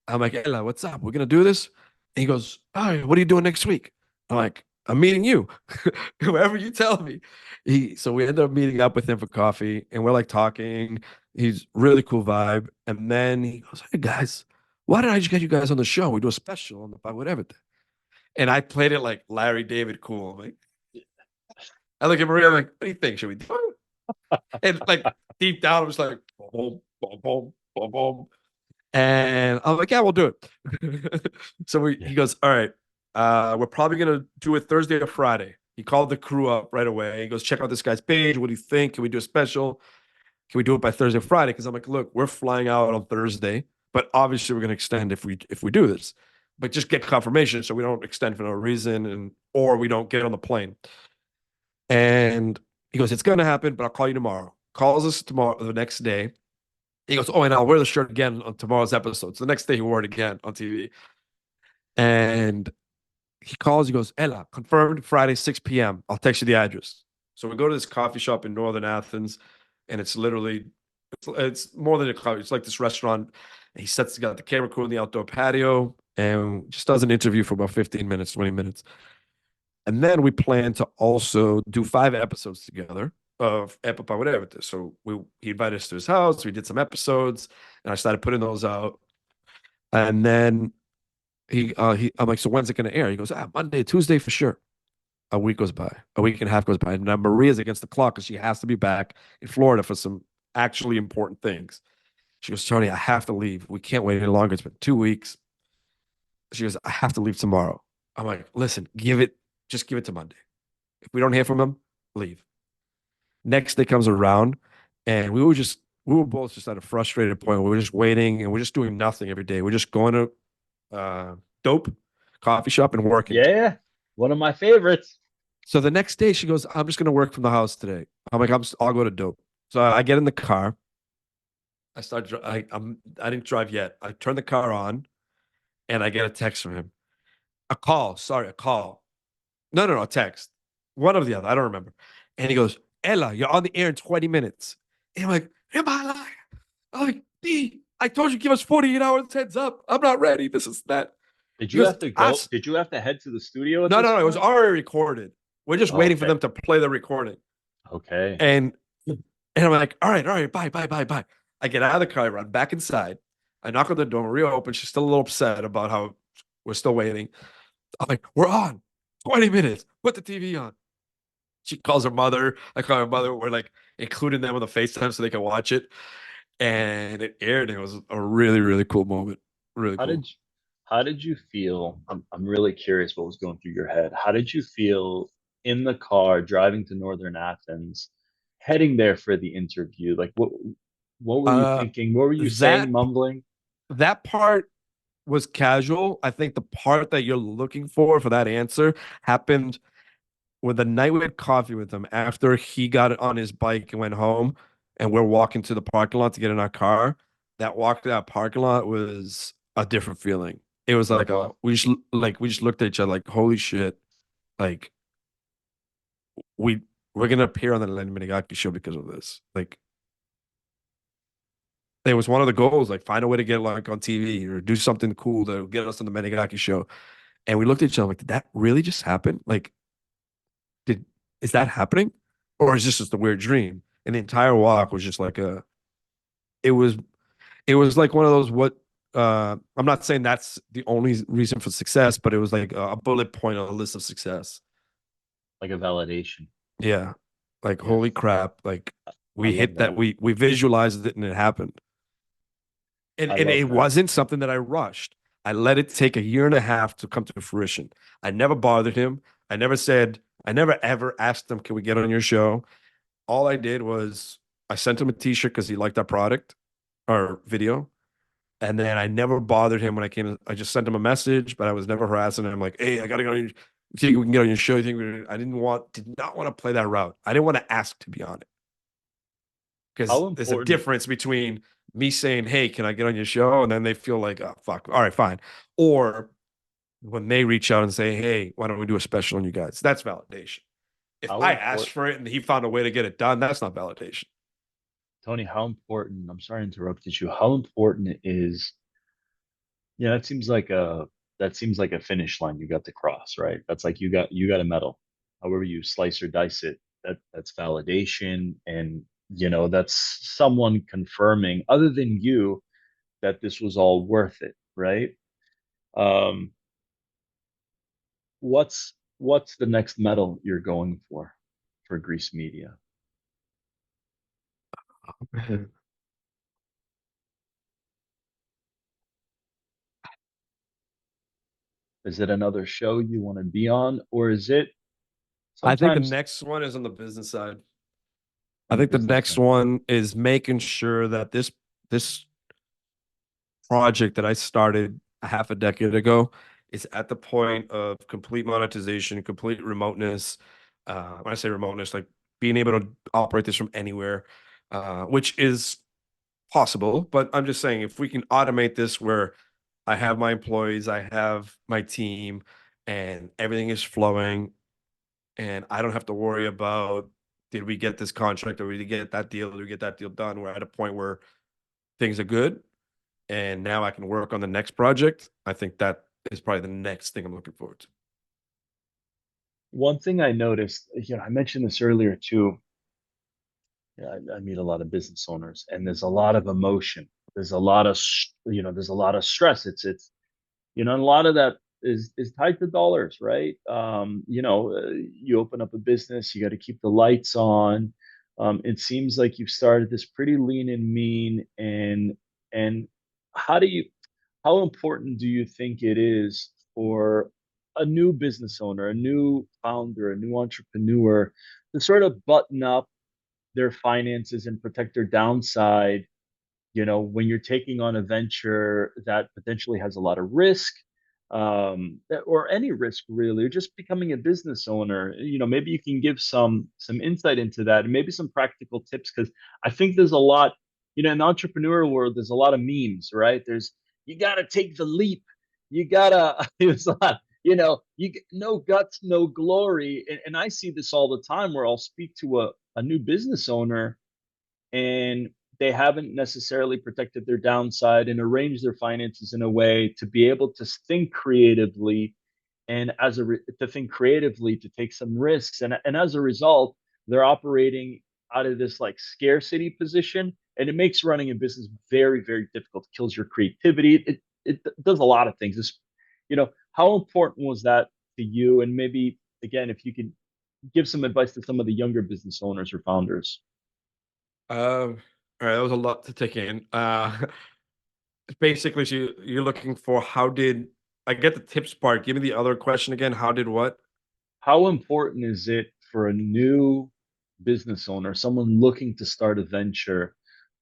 I'm like, Ella, what's up? We're going to do this? And he goes, all right, what are you doing next week? I'm like, I'm meeting you. Whoever you tell me. So we ended up meeting up with him for coffee and we're like talking. He's really cool vibe. And then he goes, hey guys, why did I just get you guys on the show? We do a special on the whatever. And I played it like Larry David cool. I'm like, I look at Maria, I'm like, what do you think? Should we do it? And like deep down, I was like, boom, boom, boom, boom, boom. And I'm like, yeah, we'll do it. So Yeah. he goes, all right, we're probably gonna do it Thursday or Friday. He called the crew up right away. He goes, check out this guy's page. What do you think? Can we do a special? Can we do it by Thursday or Friday? Because I'm like, look, we're flying out on Thursday, but obviously we're gonna extend if we do this. But just get confirmation so we don't extend for no reason and or we don't get on the plane. And he goes, it's gonna happen, but I'll call you tomorrow. Calls us tomorrow the next day. He goes, oh, and I'll wear the shirt again on tomorrow's episode. So the next day he wore it again on TV. And he calls, he goes, Ella, confirmed Friday, 6 p.m. I'll text you the address. So we go to this coffee shop in northern Athens, and it's literally it's more than a coffee, it's like this restaurant. And he sets got the camera crew in the outdoor patio and just does an interview for about 15 minutes, 20 minutes. And then we plan to also do 5 episodes together of Eppppp, whatever it is. So he invited us to his house. We did some episodes, and I started putting those out. And then I'm like, so when's it going to air? He goes, Monday, Tuesday for sure. A week goes by, a week and a half goes by. And now Maria's against the clock because she has to be back in Florida for some actually important things. She goes, Tony, I have to leave. We can't wait any longer. It's been 2 weeks. She goes, I have to leave tomorrow. I'm like, listen, just give it to Monday. If we don't hear from him, leave. Next day comes around, and we were both just at a frustrated point. We were just waiting, and we're just doing nothing every day. We're just going to dope coffee shop and working. Yeah. One of my favorites. So the next day, she goes, "I'm just going to work from the house today." I'm like, I'll go to dope." So I get in the car. I start. I didn't drive yet. I turn the car on, and I get a text from him. A call. Sorry, a call. No, a text. One or the other. I don't remember. And he goes, Ella, you're on the air in 20 minutes. And I'm like, am I lying? I'm like, D, I told you give us 48 hours heads up. I'm not ready. This is that. Did He you goes, have to go? Did you have to head to the studio at no, this no, no. It was point? already recorded. We're just Oh, waiting for okay. them to play the recording. Okay. And I'm like, all right, bye, bye, bye, bye. I get out of the car, I run back inside. I knock on the door. Maria opens. She's still a little upset about how we're still waiting. I'm like, we're on. 20 minutes. Put the TV on. She calls her mother. I call her mother. We're like including them on the FaceTime so they can watch it. And it aired. And it was a really, really cool moment. Really How cool. did how did you feel? I'm really curious what was going through your head. How did you feel in the car driving to Northern Athens, heading there for the interview? Like what were you Uh, thinking? What were you saying, that mumbling? that part was casual. I think the part that you're looking for that answer happened with the night we had coffee with him after he got on his bike and went home, and we're walking to the parking lot to get in our car. That walk to that parking lot was a different feeling. It was like Like what? we just looked at each other like holy shit, like we we're gonna appear on the Lenny Menegaki show because of this. Like it was one of the goals, like find a way to get like on TV or do something cool to get us on the Menegaki show. And we looked at each other like, did that really just happen? Like did is that happening, or is this just a weird dream? And the entire walk was just like it was it was like one of those what I'm not saying that's the only reason for success, but it was like a bullet point on a list of success. Like a validation. Yeah, like Yeah. holy crap, like I we love hit that, that. we visualized it and it happened. And I and love it that. wasn't something that I rushed. I let it take a year and a half to come to fruition. I never bothered him. I never ever asked him, can we get on your show? All I did was I sent him a t-shirt because he liked that product or video. And then I never bothered him when I came. I just sent him a message, but I was never harassing him. Like, hey, I gotta go on your, you think we can get on your show? You think I did not want to play that route. I didn't want to ask to be on it because How there's a important difference between me saying, hey, can I get on your show? And then they feel like, oh, fuck, all right, fine. Or when they reach out and say, hey, why don't we do a special on you guys? That's validation. If how I asked important for it and he found a way to get it done, that's not validation. Tony, how important, I'm sorry I interrupted you. How important it is, yeah, that seems like a finish line you got to cross, right? That's like you got a medal. However you slice or dice it, that's validation and that's someone confirming other than you that this was all worth it, right? Um, what's the next medal you're going for Greece Media? Is it another show you want to be on, or is it I think the sometimes next one is on the business side. I on the think the business next side? one is making sure that this project that I started a half a decade ago is at the point of complete monetization, complete remoteness. When I say remoteness, like being able to operate this from anywhere, which is possible. But I'm just saying, if we can automate this where I have my employees, I have my team, and everything is flowing, and I don't have to worry about did we get this contract or did we get that deal, did we get that deal done? We're at a point where things are good and now I can work on the next project. I think that is probably the next thing I'm looking forward to. One thing I noticed, I mentioned this earlier too. I meet a lot of business owners, and there's a lot of emotion. There's a lot of, there's a lot of stress. And a lot of that is tied to dollars, right? You open up a business, you got to keep the lights on. It seems like you've started this pretty lean and mean, and how do you how important do you think it is for a new business owner, a new founder, a new entrepreneur to sort of button up their finances and protect their downside, when you're taking on a venture that potentially has a lot of risk, or any risk really, or just becoming a business owner, maybe you can give some insight into that and maybe some practical tips because I think there's a lot, in the entrepreneur world, there's a lot of memes, right? There's you gotta take the leap, you gotta there's a lot, you get no guts, no glory. And I see this all the time where I'll speak to a new business owner and they haven't necessarily protected their downside and arranged their finances in a way to be able to think creatively and to think creatively to take some risks and as a result they're operating out of this like scarcity position and it makes running a business very very difficult. It kills your creativity. It does a lot of things. How important was that to you, and maybe again if you could give some advice to some of the younger business owners or founders? All right, that was a lot to take in. Basically, so you're looking for how did I get the tips part? Give me the other question again. How did what? How important is it for a new business owner, someone looking to start a venture,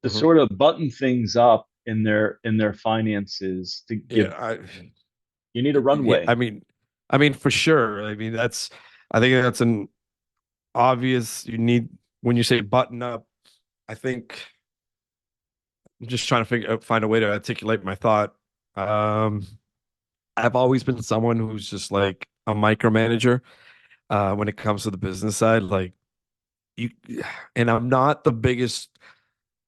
to Mhm. sort of button things up in their finances to give Yeah, you need a yeah. runway. I mean, for sure. I mean, I think that's an obvious. You need when you say button up. I think I'm just trying to find a way to articulate my thought. Um, I've always been someone who's just like a micromanager when it comes to the business side. Like you, and I'm not the biggest.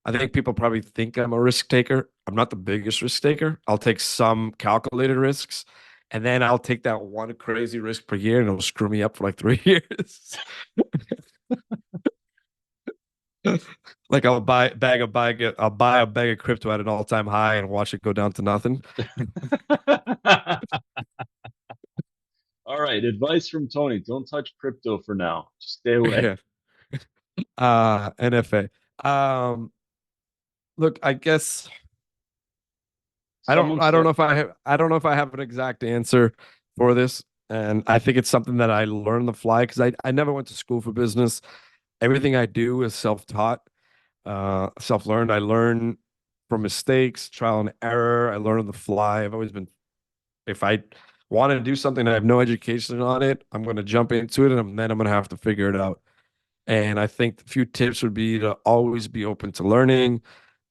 I think people probably think I'm a risk taker. I'm not the biggest risk taker. I'll take some calculated risks, and then I'll take that one crazy risk per year, and it'll screw me up for like 3 years. Like I'll buy a bag of crypto at an all-time high and watch it go down to nothing. All right, advice from Tony: don't touch crypto for now, just stay away. Yeah. NFA. Look, I guess Someone's I don't know if I have an exact answer for this. And I think it's something that I learned on the fly because I never went to school for business. Everything I do is self-taught, self-learned. I learn from mistakes, trial and error. I learn on the fly. I've always been, if I want to do something and I have no education on it, I'm going to jump into it and then I'm going to have to figure it out. And I think a few tips would be to always be open to learning,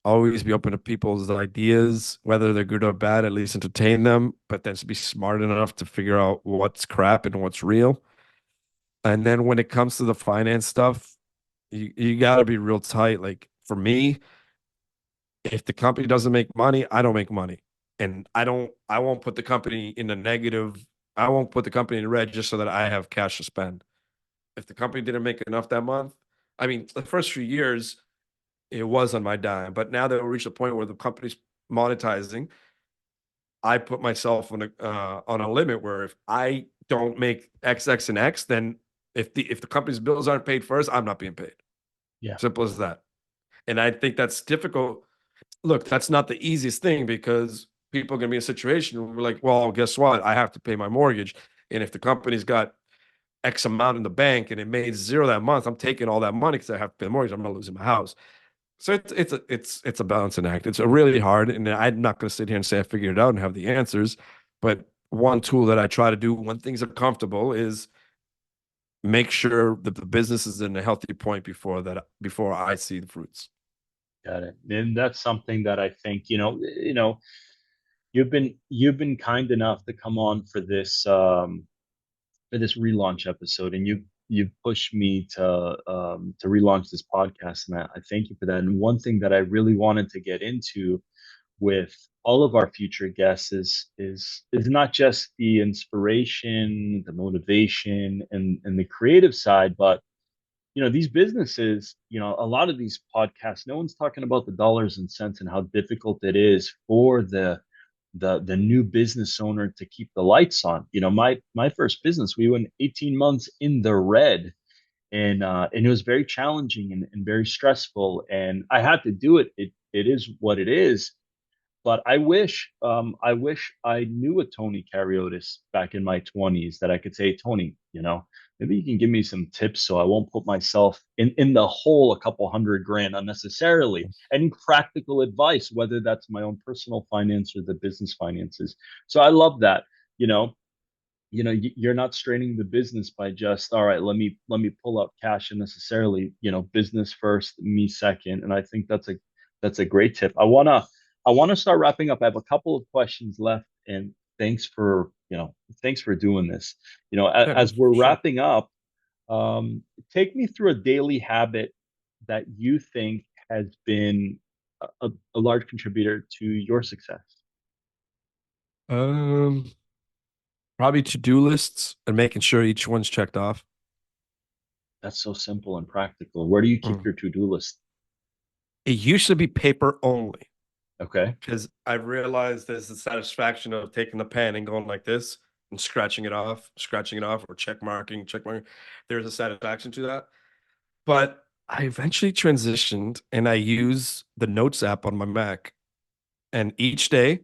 always be open to people's ideas, whether they're good or bad, at least entertain them, but then to be smart enough to figure out what's crap and what's real. And then when it comes to the finance stuff, you got to be real tight. Like for me, if the company doesn't make money, I don't make money. And I won't put the company in the negative. I won't put the company in red just so that I have cash to spend. If the company didn't make enough that month, I mean, the first few years, it was on my dime. But now that we reached a point where the company's monetizing, I put myself on a limit where if I don't make X, X, and X, then if the company's bills aren't paid first, I'm not being paid. yeah, Simple as that. And I think that's difficult. Look, that's not the easiest thing because people are going to be in a situation where we're like, well, guess what? I have to pay my mortgage. And if the company's got X amount in the bank and it made zero that month, I'm taking all that money because I have to pay the mortgage. I'm not losing my house. So it's a balancing act. It's a really hard, and I'm not going to sit here and say I figured it out and have the answers. But one tool that I try to do when things are comfortable is make sure that the business is in a healthy point before I see the fruits. got it. And that's something that I think, you've been kind enough to come on for this relaunch episode, and you've pushed me to relaunch this podcast, and I thank you for that. And one thing that I really wanted to get into with all of our future guests is not just the inspiration, the motivation, and the creative side, but these businesses, a lot of these podcasts, no one's talking about the dollars and cents and how difficult it is for the new business owner to keep the lights on. My first business, we went 18 months in the red, and it was very challenging and very stressful, and I had to do it. It is what it is. But I wish I knew a Tony Kariotis back in my 20s that I could say, Tony, maybe you can give me some tips so I won't put myself in the hole a couple hundred grand unnecessarily. Any practical advice, whether that's my own personal finance or the business finances. So I love that. You know, you're not straining the business by just, all right, let me pull up cash unnecessarily. Business first, me second. And I think that's a great tip. I want to start wrapping up. I have a couple of questions left, and thanks for doing this. Yeah, As we're sure. wrapping up, um, take me through a daily habit that you think has been a large contributor to your success. Um, Probably to-do lists and making sure each one's checked off. That's so simple and practical. Where do you keep Mm. your to-do list? It used to be paper only Okay. because I realized there's the satisfaction of taking the pen and going like this and scratching it off, or check marking. There's a satisfaction to that. But I eventually transitioned and I use the Notes app on my Mac. And each day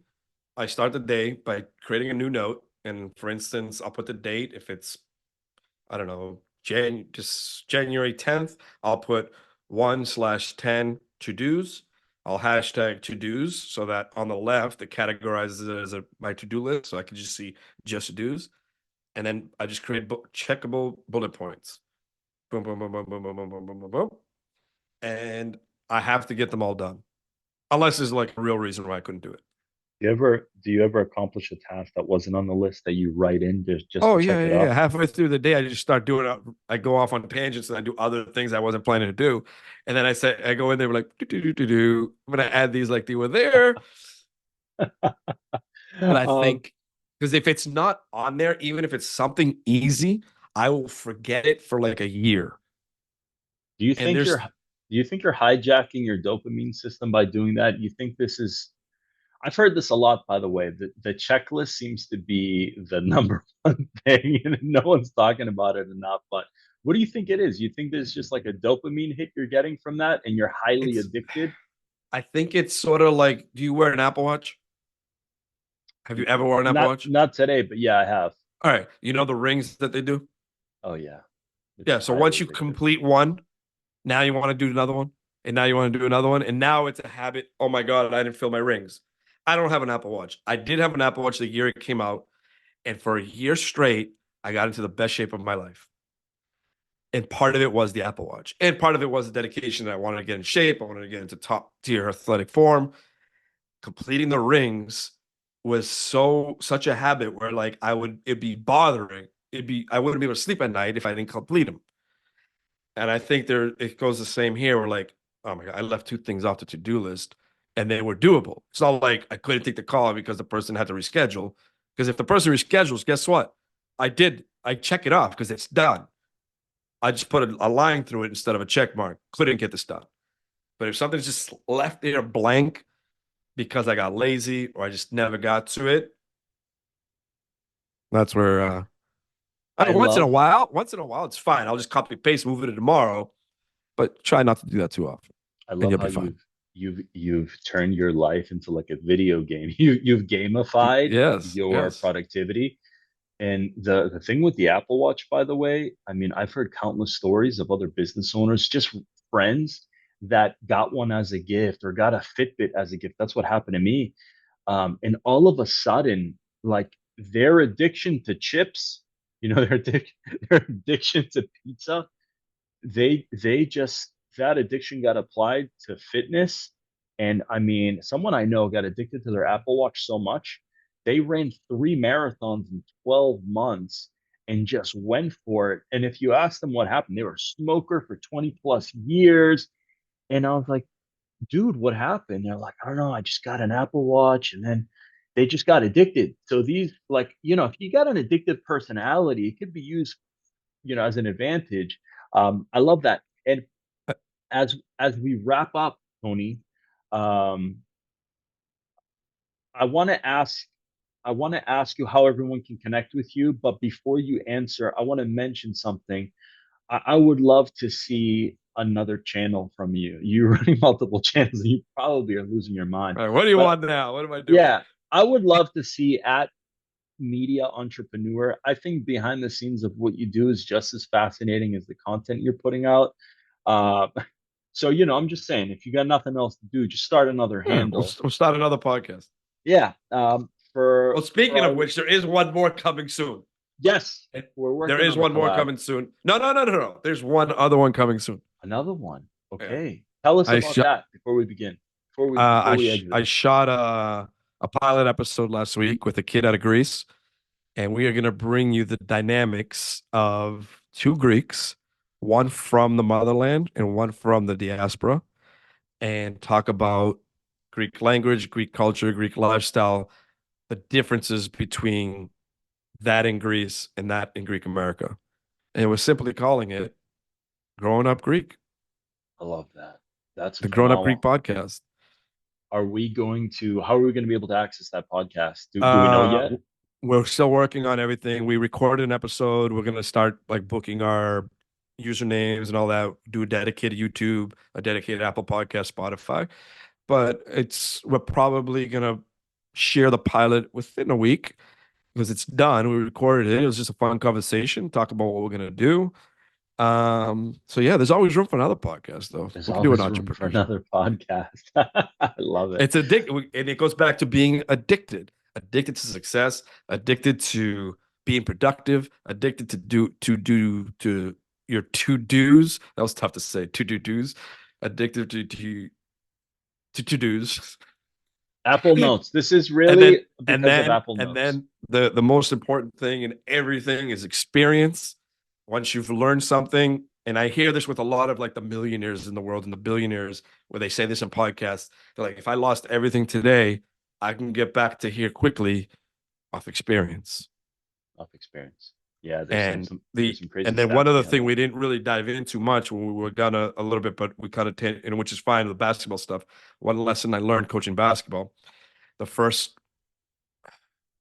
I start the day by creating a new note. And for instance, I'll put the date. If it's, I don't know, just January 10th, I'll put 1/10 to dos. I'll hashtag to dos so that on the left, it categorizes it as my to do list. So I can just see just dos. And then I just create checkable bullet points. Boom, boom, boom, boom, boom, boom, boom, boom, boom, boom, boom. And I have to get them all done, unless there's like a real reason why I couldn't do it. Do you ever accomplish a task that wasn't on the list that you write in just Oh to check yeah, it yeah, off? yeah. Halfway through the day, I just start doing it. I go off on tangents and I do other things I wasn't planning to do, and then I go in there like do do do do do. I'm gonna add these like they were there, but I Um, think because if it's not on there, even if it's something easy, I will forget it for like a year. do you And think you're do you think you're hijacking your dopamine system by doing that? You think this is I've heard this a lot, by the way. The checklist seems to be the number one thing, and no one's talking about it enough. But what do you think it is? You think there's just like a dopamine hit you're getting from that, and you're highly it's addicted? I think it's sort of like, do you wear an Apple Watch? Have you ever worn an Apple Not Watch? not today, but yeah, I have. All right. You know the rings that they do? Oh yeah, it's Yeah. So highly once you addictive. complete one, now you want to do another one. And now you want to do another one. And now it's a habit. Oh my God, I didn't fill my rings. I don't have an Apple Watch. I did have an Apple Watch the year it came out. And for a year straight, I got into the best shape of my life. And part of it was the Apple Watch. And part of it was the dedication that I wanted to get in shape. I wanted to get into top tier athletic form. Completing the rings was such a habit where like it'd be bothering. I wouldn't be able to sleep at night if I didn't complete them. And I think it goes the same here. Where like, oh my God, I left two things off the to-do list and they were doable. It's not like I couldn't take the call because the person had to reschedule. Because if the person reschedules, guess what? I check it off because it's done. I just put a line through it instead of a check mark. Couldn't get this done. But if something's just left there blank because I got lazy or I just never got to it, that's where I love once in a while, it's fine. I'll just copy paste, move it to tomorrow, but try not to do that too often, I and love you'll how be fine. you've turned your life into like a video game. You've gamified Yes, your yes. productivity. And the thing with the Apple Watch, by the way, I mean, I've heard countless stories of other business owners, just friends that got one as a gift or got a Fitbit as a gift. That's what happened to me. And all of a sudden, like their addiction to chips, their addiction to pizza, they just that addiction got applied to fitness. And I mean, someone I know got addicted to their Apple Watch so much they ran 3 marathons in 12 months and just went for it. And if you ask them what happened, they were a smoker for 20 plus years. And I was like, dude, what happened? They're like, I don't know, I just got an Apple Watch, and then they just got addicted. So these, like, if you got an addictive personality, it could be used, as an advantage. I love that. And as we wrap up, Tony, um, I want to ask I want to ask you how everyone can connect with you, but before you answer, I want to mention something. I would love to see another channel from you. You're running multiple channels, and you probably are losing your mind. All right, what do you But want now? What am I doing? yeah, I would love to see at Media Entrepreneur. I think behind the scenes of what you do is just as fascinating as the content you're putting out. Uh, so I'm just saying, if you got nothing else to do, just start another Yeah, handle. we'll start another podcast. Yeah. Well, For speaking of our which, there is one more coming soon. Yes, And we're there working is on a one more collab. coming soon. No, no, no, no, no. There's one other one coming soon. Another one. Yeah. Okay. Tell us I about shot that before we begin. Before we exit. I shot a pilot episode last week with a kid out of Greece, and we are going to bring you the dynamics of two Greeks, one from the motherland and one from the diaspora, and talk about Greek language, Greek culture, Greek lifestyle, the differences between that in Greece and that in Greek America. And we're simply calling it Growing Up Greek, I love that. That's the Grown Up Greek phenomenal. podcast. How are we going to be able to access that podcast? Do we know Uh, yet? we're still working on everything. We recorded an episode. We're gonna start like booking our usernames and all that. Do a dedicated YouTube, a dedicated Apple Podcast, Spotify. But we're probably gonna share the pilot within a week because it's done. We recorded it. It was just a fun conversation. Talk about what we're gonna do. So yeah, there's always room for another podcast though. There's We can do an always room for entrepreneurship. another podcast. I love it. It's addicted, and it goes back to being addicted to success, addicted to being productive, addicted to your to dos. That was tough to say. To dos, addicted to dos, Apple Notes. This is and then really because of Apple and Notes. then the most important thing in everything is experience. Once you've learned something, and I hear this with a lot of like the millionaires in the world and the billionaires, where they say this in podcasts. They're like, if I lost everything today, I can get back to here quickly off experience. Of experience. Yeah, And there's some crazy and then one stats other behind thing that. we didn't really dive into much when we were gonna a little bit, but we kind of and which is fine, the basketball stuff. One lesson I learned coaching basketball, the first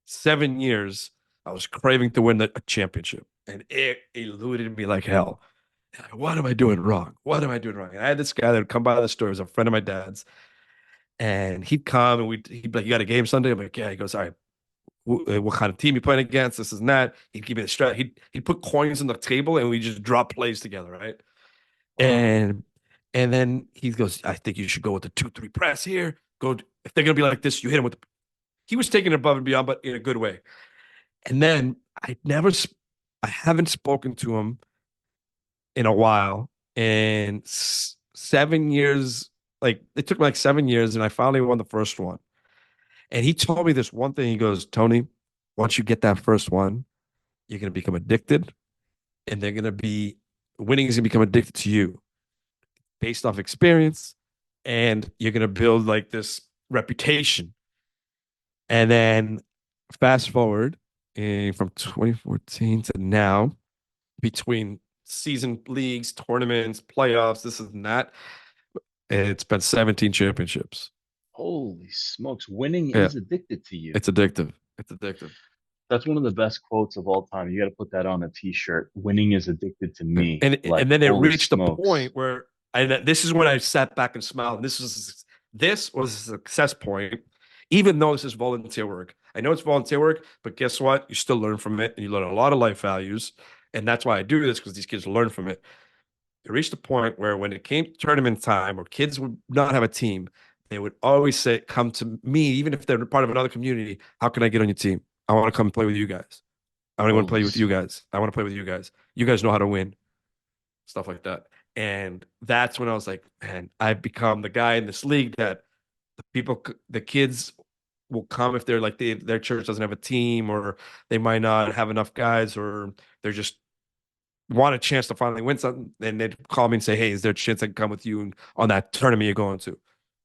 7 years, I was craving to win a championship, and it eluded me like hell. What am I doing wrong? What am I doing wrong? And I had this guy that would come by the store, he was a friend of my dad's, and he'd come and he'd be like, "You got a game Sunday?" I'm like, "Yeah." He goes, "All right, what kind of team you playing against, this and that. He'd give me the strat. He'd put coins on the table and we just drop plays together, right? Wow. And then he goes, I think you should go with the 2-3 press here. Go if they're gonna be like this, you hit him with the, he was taking it above and beyond, but in a good way. And then I haven't spoken to him in a while. And 7 years, like it took me like 7 years, and I finally won the first one. And he told me this one thing. He goes, Tony, once you get that first one, you're gonna become addicted, and they're gonna be winning is gonna become addicted to you based off experience, and you're gonna build like this reputation. And then fast forward from 2014 to now, between season leagues, tournaments, playoffs, this and that, it's been 17 championships. Holy smokes. Winning Yeah, is addicted to you. it's addictive. It's addictive. That's one of the best quotes of all time. You got to put that on a t-shirt. Winning is addicted to Yeah. me. And Like, then it holy reached a smokes. point where this is when I sat back and smiled. And this was a success point, even though this is volunteer work. I know it's volunteer work, but guess what? You still learn from it, and you learn a lot of life values. And that's why I do this, because these kids learn from it. It reached a point where when it came to tournament time or kids would not have a team, they would always say, come to me, even if they're part of another community, how can I get on your team? I want to come play with you guys. I don't want to Holy play with you smokes. guys. I want to play with you guys. You guys know how to win, stuff like that. And that's when I was like, man, I've become the guy in this league that the kids will come if they're like their church doesn't have a team, or they might not have enough guys, or they're just want a chance to finally win something. And they'd call me and say, hey, is there a chance I can come with you on that tournament you're going to?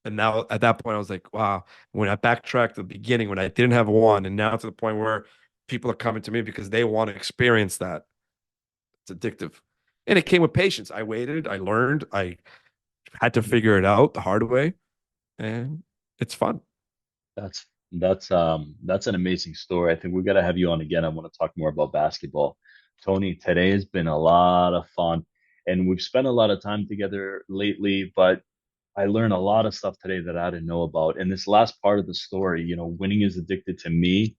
And now at that point, I was like, wow. When I backtracked to the beginning, when I didn't have one, and now to the point where people are coming to me because they want to experience that. It's addictive. And it came with patience. I waited, I learned, I had to figure it out the hard way, and it's fun. That's an amazing story. I think we got to have you on again. I want to talk more about basketball. Tony, today has been a lot of fun, and we've spent a lot of time together lately, but I learned a lot of stuff today that I didn't know about. And this last part of the story, winning is addicted to me.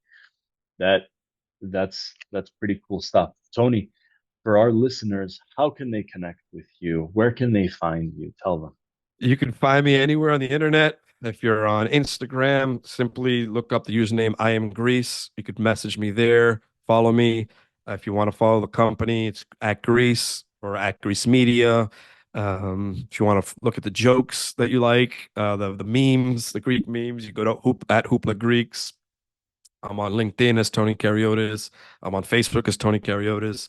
That that's pretty cool stuff. Tony, for our listeners, how can they connect with you? Where can they find you? Tell them. You can find me anywhere on the internet. If you're on Instagram, simply look up the username I am Greece. You could message me there, follow me. If you want to follow the company, it's at Greece or at Greece Media. If you want to look at the jokes that you like, the memes, the Greek memes, you go to Hoopla Greeks. I'm on LinkedIn as Tony Kariotis. I'm on Facebook as Tony Kariotis.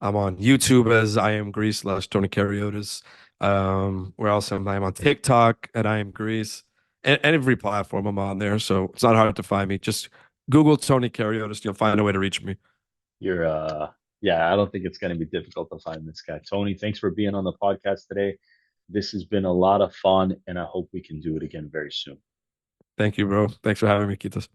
I'm on YouTube as I am Greece / Tony Kariotis. Where else am I? I'm on TikTok at I am Greece. And every platform I'm on there. So it's not hard to find me. Just Google Tony Kariotis. You'll find a way to reach me. You're yeah, I don't think it's going to be difficult to find this guy. Tony, thanks for being on the podcast today. This has been a lot of fun, and I hope we can do it again very soon. Thank you, bro. Thanks for having me, Kitas.